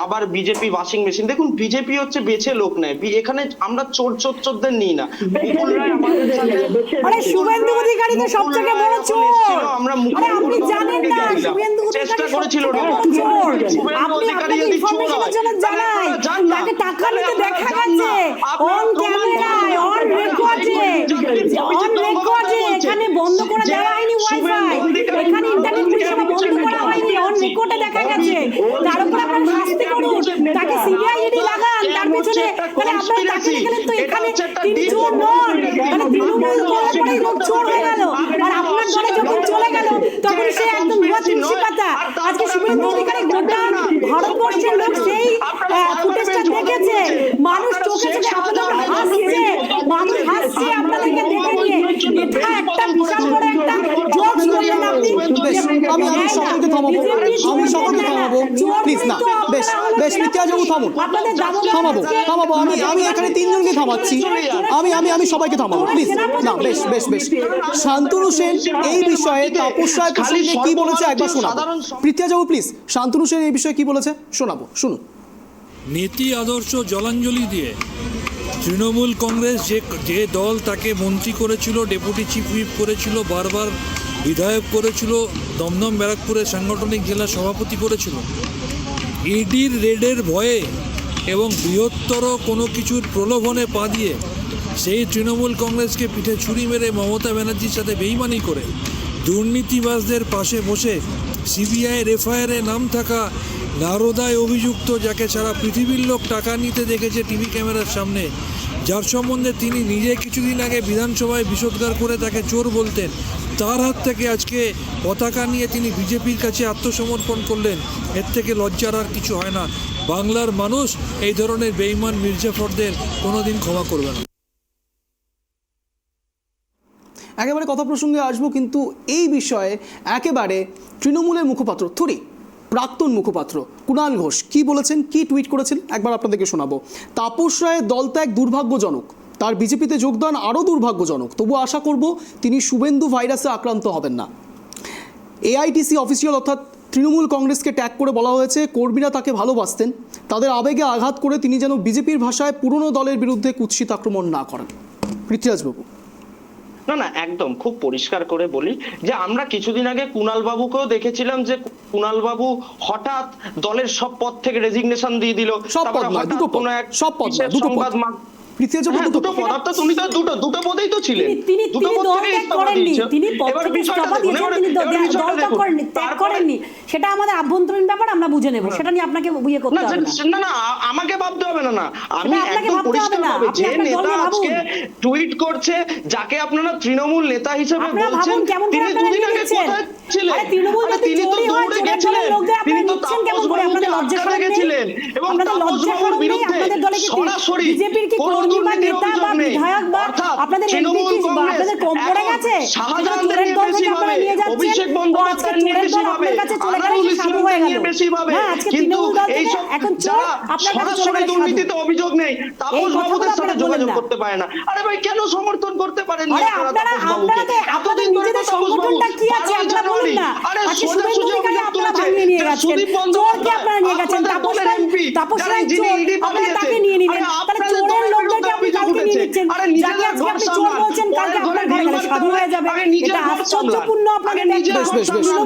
আবার বিজেপি ওয়াশিং মেশিন। দেখুন, বিজেপি হচ্ছে বেছে লোক নেয়, এখানে আমরা চোরদের নিই না। শুভেন্দু অধিকারী তো সবথেকে বড় চোর। আমরা আপনি জানেন না শুভেন্দু চেষ্টা করেছিল চোর। আপনি আপনাদের ইনফরমেশনের জন্য জানাই, তাকে টাকা নিতে দেখা গেছে অন ক্যামেরায়, অন রেকর্ডে, এখানে বন্ধ করে দেওয়া হয়নি ওয়াইফাই, এখানে ইন্টারনেট পরিষেবা বন্ধ করা হয়নি, অন রেকর্ডে দেখা গেছে। তার উপর আপনারা শাস্তি করুন, তাকে সিবিআইডি লাগান তার পেছনে। তাহলে আপনারা তাকে দেখলেন তো এখানে তিনি চোর নন, মানে তৃণমূল করার পরেই লোক চোর হয়ে গেল। আর আপনার দলে যখন চলে গেল তখন সে একদম ভুয়া তুলসী পাতা। আজকে শুভেন্দু অধিকারী গোটা ভারতবর্ষের লোক সেই ফুটেজটা দেখেছে, মানুষ চোখে চোখে আপনাদের হাসছে, মানুষ হাসছে আপনাদেরকে দেখে নিয়ে। এটা একটা বিশাল বড় একটা জোকস করলেন আপনি। আমি সকলকে থামাবো, আমি সকলকে থামাবো, প্লিজ না, বেশ প্রীতিয়াবাবু থামুন, থামাবো আমি এখানে তিনজনকে থামাচ্ছি, আমি সবাইকে থামাবো, প্লিজ না, বেশ শান্তনু সেন এই বিষয়ে তাপস রায় প্রসঙ্গে কি বলেছে একবার শোনাবো। প্রীতিয়াবাবু প্লিজ, শান্তনু সেন এই বিষয়ে কি বলেছে শোনাবো, শুনুন। নীতি আদর্শ জলাঞ্জলি দিয়ে তৃণমূল কংগ্রেস যে দল তাকে মন্ত্রী করেছিল, ডেপুটি চিফ হুইপ করেছিল, বারবার বিধায়ক করেছিল, দমদম ব্যারাকপুরের সাংগঠনিক জেলা সভাপতি করেছিল, ইডির রেডের ভয়ে এবং বৃহত্তর কোনো কিছুর প্রলোভনে পা দিয়ে সেই তৃণমূল কংগ্রেসকে পিঠে ছুরি মেরে মমতা ব্যানার্জির সাথে বেইমানি করে দুর্নীতিবাজদের পাশে বসে সিবিআইয়ের এফআইআরে নাম থাকা নারদায় অভিযুক্ত, যাকে সারা পৃথিবীর লোক টাকা নিতে দেখেছে টিভি ক্যামেরার সামনে, যার সম্বন্ধে তিনি নিজে কিছুদিন আগে বিধানসভায় বিষোদ্গার করে তাকে চোর বলতেন, তার হাত থেকে আজকে পতাকা নিয়ে তিনি বিজেপির কাছে আত্মসমর্পণ করলেন। এর থেকে লজ্জার আর কিছু হয় না। বাংলার মানুষ এই ধরনের বেঈমান মির্জাফরদের কোনোদিন ক্ষমা করবে না। একেবারে কথা প্রসঙ্গে আসবো, কিন্তু এই বিষয়ে একেবারে তৃণমূলের মুখপাত্র প্রাক্তন মুখপাত্র কুণাল ঘোষ কি বলেছেন, কি টুইট করেছেন একবার আপনাদেরকে শোনাবো। তাপস রায়ের দলত্যাগ দুর্ভাগ্যজনক, তার বিজেপিতে যোগদান আরও দুর্ভাগ্যজনক, তবু আশা করব তিনি শুভেন্দু ভাইরাসে আক্রান্ত হবেন না। এআইটিসি অফিসিয়াল অর্থাৎ তৃণমূল কংগ্রেসকে ট্যাগ করে বলা হয়েছে কর্মীরা তাকে ভালোবাসতেন, তাদের আবেগে আঘাত করে তিনি যেন বিজেপির ভাষায় পুরনো দলের বিরুদ্ধে কুৎসিত আক্রমণ না করেন। পৃথ্বীরাজবাবু। না একদম খুব পরিষ্কার করে বলি যে আমরা কিছুদিন আগে কুণাল বাবুকেও দেখেছিলাম যে কুণাল বাবু হঠাৎ দলের সব পদ থেকে রেজিগনেশন দিয়ে দিল। সব পদ নয়, দুটো পদ, সব পদ নয়, দুটো পদ। দুটো পদ, তো তুমি তো দুটো পদেই তো ছিলেন। তিনি দল ত্যাগ করেননি, তিনি পদ থেকে ইস্তফা দিয়েছেন, তিনি দল ত্যাগ করেননি। সেটা আমাদের আভ্যন্তরীণ ব্যাপার, আমরা বুঝে নেব, সেটা নিয়ে আপনাকে ইয়ে করতে হবে না। না আমাকে ভাবতে হবে না, আমি একদম পরিষ্কার ভাবে যে নেতা আজকে টুইট করছে, যাকে আপনারা তৃণমূল নেতা হিসেবে বলছেন, তিনি দুদিন আগে কোথায় ছিলেন? তিনি তো দৌড়ে গেছিলেন, তিনি তো তাপস বাবুকে আটকাতে গেছিলেন এবং তাপস বাবুর বিরুদ্ধে সরাসরি কোনো দুর্নীতির অভিযোগ নেই। অর্থাৎ তৃণমূল কংগ্রেস শাহজাহানদের নিয়ে বেশি ভাবে, অভিষেক বন্দ্যোপাধ্যায়ের নিয়ে বেশি ভাবে, আনারুল ইসলামদের নিয়ে বেশি ভাবে, কিন্তু এইসব যারা সরাসরি দুর্নীতিতে অভিযোগ নেই তাপস বাবুদের সাথে যোগাযোগ করতে পারে না। আরে ভাই, কেন সমর্থন করতে পারেন না আপনারা তাপস বাবুকে? এতদিন ধরে তো তাপস বাবু আরে সোজা সোজা অভিযোগ তুলেছে সুদীপ বন্দ্যোপাধ্যায় আপনাদের এমপি, যিনি ইডি পালিয়েছে, আপনাদের দলের বিরুদ্ধে অভিযোগ উঠেছে। আরে নিজেদের ঘর সামলান, পরের ঘরে ঢিল মারতে হবে, আগে নিজের ঘর সামলান, আগে নিজের ঘর সামলান।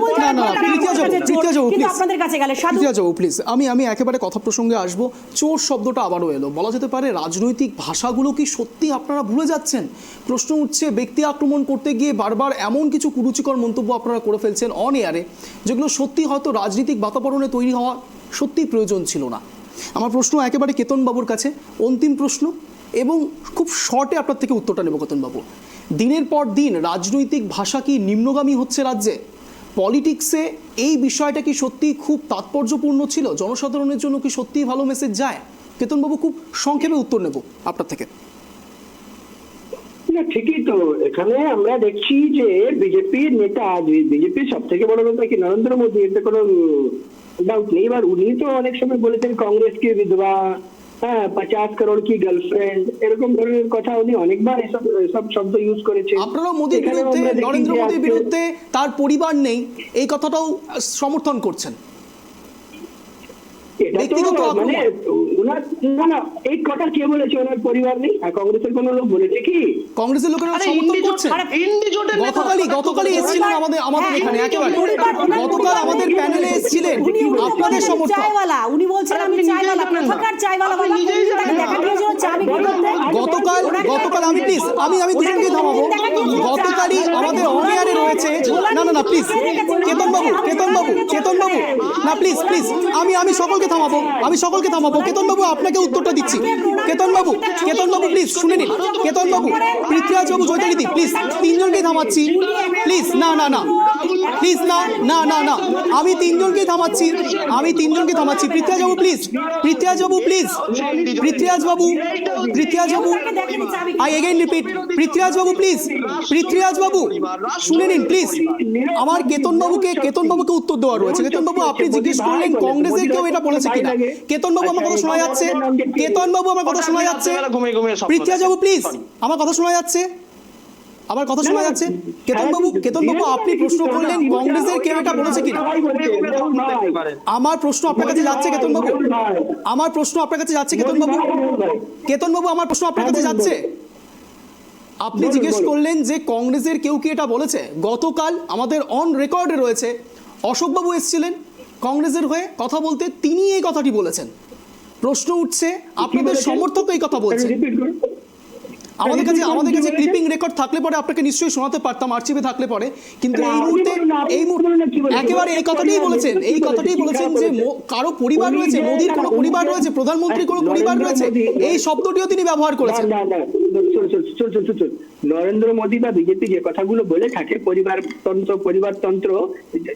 প্লিজ আমি একেবারে কথা প্রসঙ্গে আসবো। চোর শব্দটা আবারও এলো, বলা যেতে পারে রাজনৈতিক ভাষাগুলো কি সত্যি আপনারা ভুলে যাচ্ছেন? প্রশ্ন উঠছে, ব্যক্তি আক্রমণ করতে গিয়ে বারবার এমন কিছু কুরুচিকর মন্তব্য আপনারা করে ফেলছেন অন এয়ারে, যেগুলো সত্যি হয়তো রাজনৈতিক বাতাবরণে তৈরি হওয়া সত্যিই প্রয়োজন ছিল না। আমার প্রশ্ন একেবারে কেতনবাবুর কাছে, অন্তিম প্রশ্ন, এবং খুব শর্টে আপনার থেকে উত্তরটা নেব কেতনবাবু। দিনের পর দিন রাজনৈতিক ভাষা কি নিম্নগামী হচ্ছে রাজ্যে? পলিটিক্সে এই বিষয়টা কি সত্যি খুব তাৎপর্যপূর্ণ ছিল? জনসাধারণের জন্য কি সত্যিই ভালো মেসেজ যায়? কেতনবাবু, খুব সংক্ষেপে উত্তর নেব আপনার থেকে। না ঠিকই তো, এখানে আমরা দেখছি যে বিজেপির নেতা, বিজেপির সব থেকে বড় নেতা কি নরেন্দ্র মোদী, এতে কোনো ডাউট নেই। এবার উনি তো অনেক সময় বলেছেন কংগ্রেস কি বিধবা, 50 করোড় কি গার্লফ্রেন্ড, এরকম ধরনের কথা উনি অনেকবার এসব শব্দ ইউজ করেছেন। আপনারা মোদীর বিরুদ্ধে, নরেন্দ্র মোদীর বিরুদ্ধে তার পরিবার নেই এই কথাটাও সমর্থন করছেন। মানে না এই কথা কে বলেছে ওনার পরিবার নেই? আর কংগ্রেসের কোন লোক বলেছে কি? কংগ্রেসের লোকেরা সমর্থন করছে। গতকালই এসেছিলেন আমাদের এখানে, একেবারে গতকাল আমাদের প্যানেলে এসেছিলেন আপনাদের সমর্থক। উনি বলছেন আমি চাইওয়ালা, প্রথমকার চাইওয়ালা বাবা, তাকে দেখা গিয়েছিল চা বিক্রি করতে। গতকাল আমি প্লিজ আমি দুজনকে থামাবো। গতকালই আমাদের অনিয়ারে রয়েছে, না প্লিজ কেতনবাবু না প্লিজ আমি সকলকে থামাবো। কেতনবাবু, আপনাকে উত্তরটা দিচ্ছি। কেতনবাবু প্লিজ শুনে নিন। কেতনবাবু, পৃথ্বীরাজবাবু, চৈতালিদি, প্লিজ তিনজনকে থামাচ্ছি প্লিজ। না প্লিজ না না না না আমি তিনজনকে থামাচ্ছি, আমি তিনজনকে থামাচ্ছি। পৃথ্বীরাজ বাবু please, Prithviraj Babu please, Prithviraj Babu, Prithviraj Babu, I again repeat, Prithviraj Babu please, Prithviraj বাবু শুনে নিন প্লিজ। আমার কেতন বাবুকে উত্তর দেওয়া রয়েছে। কেতন বাবু আপনি জিজ্ঞেস করলেন কংগ্রেসের কেউ এটা বলেছে কিনা। কেতন বাবু আমার কথা শোনা যাচ্ছে? কেতন বাবু আমার কথা শোনা যাচ্ছে? পৃথ্বীরাজ বাবু প্লিজ, আমার কথা শোনা যাচ্ছে? আমার কথা শোনা যাচ্ছে? কেতন বাবু আপনি প্রশ্ন করলেন কংগ্রেসের কেউ এটা বলেছে কিনা। আমার প্রশ্ন আপনার কাছে যাচ্ছে কেতন বাবু, আমার প্রশ্ন আপনার কাছে যাচ্ছে কেতন বাবু, কেতন বাবু আমার প্রশ্ন আপনার কাছে যাচ্ছে। আপনি জিজ্ঞেস করলেন যে কংগ্রেসের কেউ কি এটা বলেছে। গতকাল আমাদের অন রেকর্ডে রয়েছে অশোকবাবু এসেছিলেন কংগ্রেসের হয়ে কথা বলতে, তিনি এই কথাটি বলেছেন। প্রশ্ন উঠছে আপনাদের সমর্থক এই কথা বলছে। আমাদের কাছে ক্লিপিং রেকর্ড থাকলে পরে আপনাকে নিশ্চয়ই শোনাতে পারতাম, আর্চিভে থাকলে পরে, কিন্তু এই মুহূর্তে একেবারে এই কথাটাই বলেছেন, এই কথাটাই বলেছেন যে কারো পরিবার রয়েছে, মোদির কোনো পরিবার রয়েছে, প্রধানমন্ত্রীর কোনো পরিবার রয়েছে, এই শব্দটিও তিনি ব্যবহার করেছেন। নরেন্দ্র মোদী বা বিজেপি যে কথাগুলো বলে থাকে পরিবারতন্ত্র,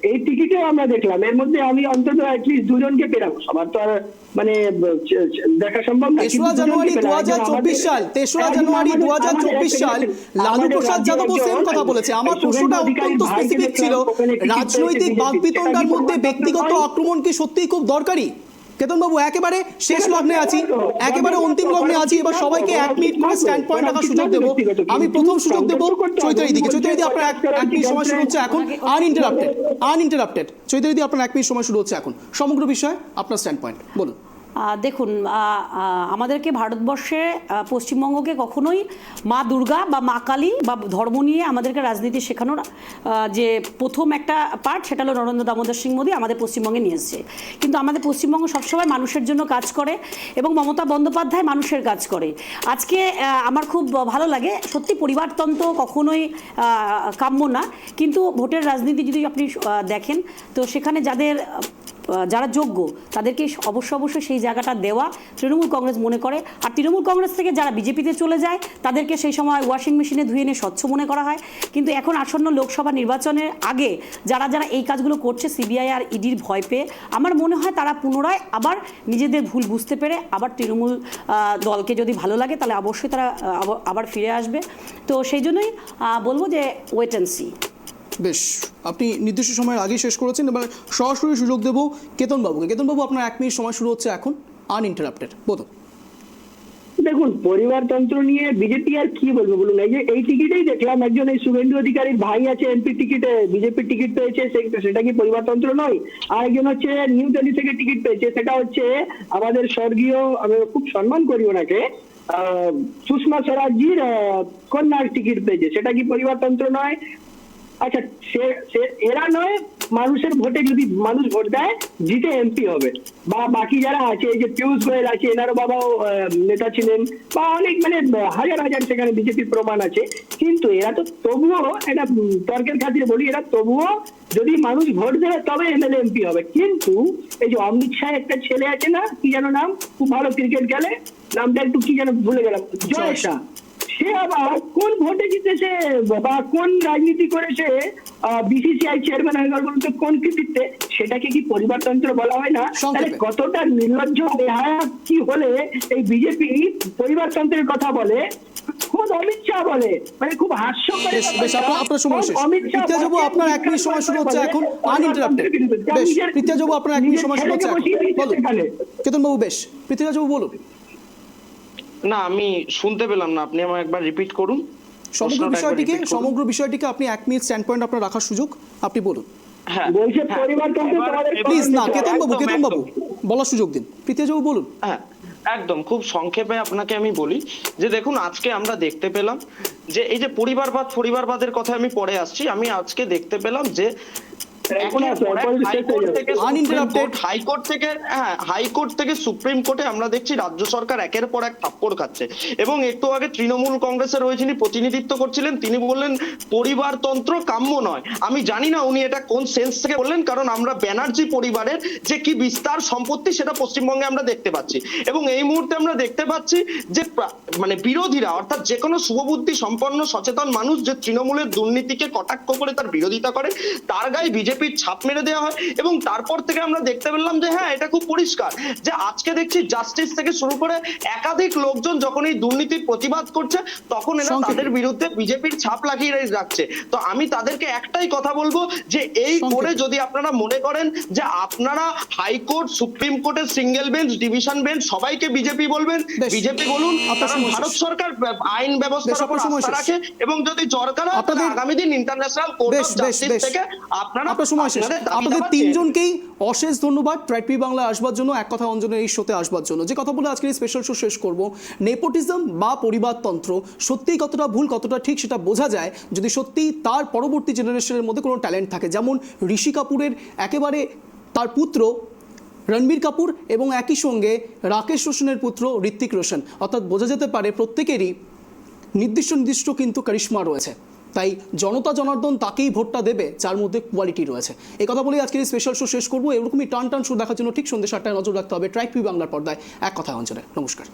এই টিকিটেও আমরা দেখলাম। এর মধ্যে আমি অন্তত অ্যাটলিস্ট দুজনকে পেরাবো, সবার তো আর মানে দেখা সম্ভব না। 3রা জানুয়ারি 2024 সাল, 3রা জানুয়ারি 2024 সাল লালু প্রসাদ যাদব সেম কথা বলেছে। আমার প্রশ্নটা অত্যন্ত স্পেসিফিক ছিল, রাজনৈতিক বাকবিতণ্ডার মধ্যে ব্যক্তিগত আক্রমণ কি সত্যিই খুব দরকারি? কেতন বাবু একেবারে শেষ লগ্নে আছি, একেবারে অন্তিম লগ্নে আছি, এবার সবাইকে 1 মিনিট করে স্ট্যান্ড পয়েন্ট রাখার সুযোগ দেবো। আমি প্রথম সুযোগ দেবো চৈতালিদিকে। চৈতালিদি আপনার 1 মিনিট সময় শুরু হচ্ছে এখন, আনইন্টারাপ্টেড। চৈতালিদি আপনার 1 মিনিট সময় শুরু হচ্ছে এখন, সমগ্র বিষয়ে আপনার স্ট্যান্ড পয়েন্ট বলুন। দেখুন, আমাদেরকে ভারতবর্ষে পশ্চিমবঙ্গকে কখনোই মা দুর্গা বা মা কালী বা ধর্ম নিয়ে আমাদেরকে রাজনীতি শেখানোর যে প্রথম একটা পার্ট, সেটা হলো নরেন্দ্র দামোদর সিং মোদী আমাদের পশ্চিমবঙ্গে নিয়ে এসেছে। কিন্তু আমাদের পশ্চিমবঙ্গ সবসময় মানুষের জন্য কাজ করে এবং মমতা বন্দ্যোপাধ্যায় মানুষের কাজ করে। আজকে আমার খুব ভালো লাগে, সত্যি পরিবারতন্ত্র কখনোই কাম্য না, কিন্তু ভোটের রাজনীতি যদি আপনি দেখেন তো সেখানে যারা যোগ্য তাদেরকে অবশ্যই সেই জায়গাটা দেওয়া তৃণমূল কংগ্রেস মনে করে। আর তৃণমূল কংগ্রেস থেকে যারা বিজেপিতে চলে যায় তাদেরকে সেই সময় ওয়াশিং মেশিনে ধুয়ে নিয়ে স্বচ্ছ মনে করা হয়। কিন্তু এখন আসন্ন লোকসভা নির্বাচনের আগে যারা এই কাজগুলো করছে সিবিআই আর ইডির ভয় পেয়ে, আমার মনে হয় তারা পুনরায় আবার নিজেদের ভুল বুঝতে পেরে আবার তৃণমূল দলকে যদি ভালো লাগে তাহলে অবশ্যই তারা আবার ফিরে আসবে। তো সেই জন্যই বলবো যে ওয়েট অ্যান্ড সি। বেশ, আপনি নির্দিষ্ট সময়ের আগেই শেষ করেছেন, এবার সরাসরি সুযোগ দেবো কেতন বাবুকে। কেতন বাবু আপনার 1 মিনিট সময় শুরু হচ্ছে এখন, আনইন্টারাপ্টেড বলুন। দেখুন, পরিবারতন্ত্র নিয়ে বিজেপি আর কি বলবো বলুন। এই যে এই টিকিটেই দেখলাম একজন এই শুভেন্দু অধিকারীর ভাই আছে এমপি টিকিটে, বিজেপির টিকিট পেয়েছে, সেটা কি পরিবারতন্ত্র নয়? আরেকজন হচ্ছে নিউ দিল্লি থেকে টিকিট পেয়েছে, সেটা হচ্ছে আমাদের স্বর্গীয়, আমি খুব সম্মান করি ওনাকে, সুষমা স্বরাজজির কন্যার টিকিট পেয়েছে, সেটা কি পরিবারতন্ত্র নয়? আচ্ছা, এরা নয়, মানুষের ভোটে যদি মানুষ ভোট দেয় জিতে এমপি হবে, বা বাকি যারা আছে, এই যে পীযূষ গোয়েল আছে, এনারও বাবাও নেতা ছিলেন, বা অনেক মানে হাজার সেখানে বিজেপির প্রমাণ আছে। কিন্তু এরা তো তবুও, এটা তর্কের খাতিরে বলি, এরা তবুও যদি মানুষ ভোট দেয় তবে এমএলএ এমপি হবে। কিন্তু এই যে অমিত শাহ একটা ছেলে আছে না, কি যেন নাম, খুব ভালো ক্রিকেট খেলে, নামটা একটু কি যেন ভুলে গেলাম, জয় শাহ, সে আবার কোন ভোটে জিতেছে বা কোন রাজনীতি করেছে, বিসিসিআই চেয়ারম্যান হয়ে গেল বলতে কোন কৃতিত্বে, সেটাকে কি পরিবারতন্ত্র বলা হয় না? তাহলে কতটা নির্লজ্জ বেহায়া কি হলে এই বিজেপি পরিবারতন্ত্রের কথা বলে, খুব অমিত শাহ বলে, মানে খুব হাস্যকর। আপনার সময় শেষ। পৃথ্বীরাজ বাবু আপনার 1 মিনিট সময় শুরু হচ্ছে এখন, আনইন্টারাপ্টেড। বেশ, পৃথ্বীরাজ বাবু আপনার 1 মিনিট সময় শুরু হচ্ছে এখন, বলুন। কেতন বাবু বেশ, পৃথ্বীরাজ বাবু বলুন। না, আমি শুনতে পেলাম না, আপনি আমার একবার রিপিট করুন সমগ্র বিষয়টিকে আপনি 1 মিনিট স্ট্যান্ড পয়েন্ট আপনার রাখার সুযোগ, আপনি বলুন। হ্যাঁ, প্লিজ না, কেতন বাবু বলার সুযোগ দিন। পৃথ্বীরাজ বাবু বলুন। হ্যাঁ, একদম খুব সংক্ষেপে আপনাকে আমি বলি যে দেখুন, আজকে আমরা দেখতে পেলাম যে এই যে পরিবারবাদের কথা আমি পরে আসছি, আমি আজকে দেখতে পেলাম যে এখন আসো, এরপরে শেষ হয়ে যাবে। Uninterrupted. হাইকোর্ট থেকে সুপ্রিম কোর্টে আমরা দেখছি রাজ্য সরকার একের পর এক থাপ্পড় খাচ্ছে। এবং একটু আগে তৃণমূল কংগ্রেসের হয়ে যিনি প্রতিনিধিত্ব করছিলেন তিনি বললেন পরিবারতন্ত্র কাম্য নয়। আমি জানি না উনি এটা কোন সেন্স থেকে বললেন, কারণ আমরা ব্যানার্জি পরিবারের যে কি বিস্তার সম্পত্তি সেটা পশ্চিমবঙ্গে আমরা দেখতে পাচ্ছি। এবং এই মুহূর্তে আমরা দেখতে পাচ্ছি যে মানে বিরোধীরা, অর্থাৎ যে কোনো শুভবুদ্ধি সম্পন্ন সচেতন মানুষ যে তৃণমূলের দুর্নীতিকে কটাক্ষ করে তার বিরোধিতা করে, তার গায়ে বিজেপির ছাপ মেরে দেওয়া হয়। এবং তারপর থেকে আমরা দেখতে পেলাম যে হ্যাঁ, এটা খুব পরিষ্কার যে আজকে দেখছি জাস্টিস থেকে শুরু করে একাধিক লোকজন যখন এই দুর্নীতির প্রতিবাদ করছে তখন এরা তাদের বিরুদ্ধে বিজেপির ছাপ লাগিয়ে রাখছে। তো আমি তাদেরকে একটাই কথা বলবো যে এই করে যদি আপনারা মনে করেন যে আপনারা হাইকোর্ট, সুপ্রিম কোর্টের সিঙ্গেল বেঞ্চ, ডিভিশন বেঞ্চ সবাইকে বিজেপি বলবেন, বিজেপি বলুন, কারণ ভারত সরকার আইন ব্যবস্থার উপর আস্থা রাখে এবং যদি দরকার হয় তাহলে আগামী দিন ইন্টারন্যাশনাল কোর্ট অফ জাস্টিস থেকে আপনারা আপনাদের তিনজনকেই অশেষ ধন্যবাদ ট্রাইপি বাংলায় আসবার জন্য, এক কথা অঞ্জনের এই শোতে আসবার জন্য। যে কথা বলে আজকের এই স্পেশাল শো শেষ করব, নেপোটিজম বা পরিবারতন্ত্র সত্যিই কতটা ভুল কতটা ঠিক সেটা বোঝা যায় যদি সত্যি তার পরবর্তী জেনারেশনের মধ্যে কোনো ট্যালেন্ট থাকে। যেমন ঋষি কাপুরের একেবারে তার পুত্র রণবীর কাপুর এবং একই সঙ্গে রাকেশ রোশনের পুত্র ঋত্বিক রোশন, অর্থাৎ বোঝা যেতে পারে প্রত্যেকেরই নির্দিষ্ট কিন্তু কারিশমা রয়েছে। তাই জনতা জনার্দন তাকেই ভোটটা দেবে যার মধ্যে কোয়ালিটি রয়েছে। এই কথা বলেই আজকের এই স্পেশাল শো শেষ করবো। এরকমই টান শো দেখার জন্য ঠিক সন্ধ্যে 7টায় নজর রাখতে হবে ট্রাইপি বাংলার পর্দায় এক কথায় অঞ্চলে। নমস্কার।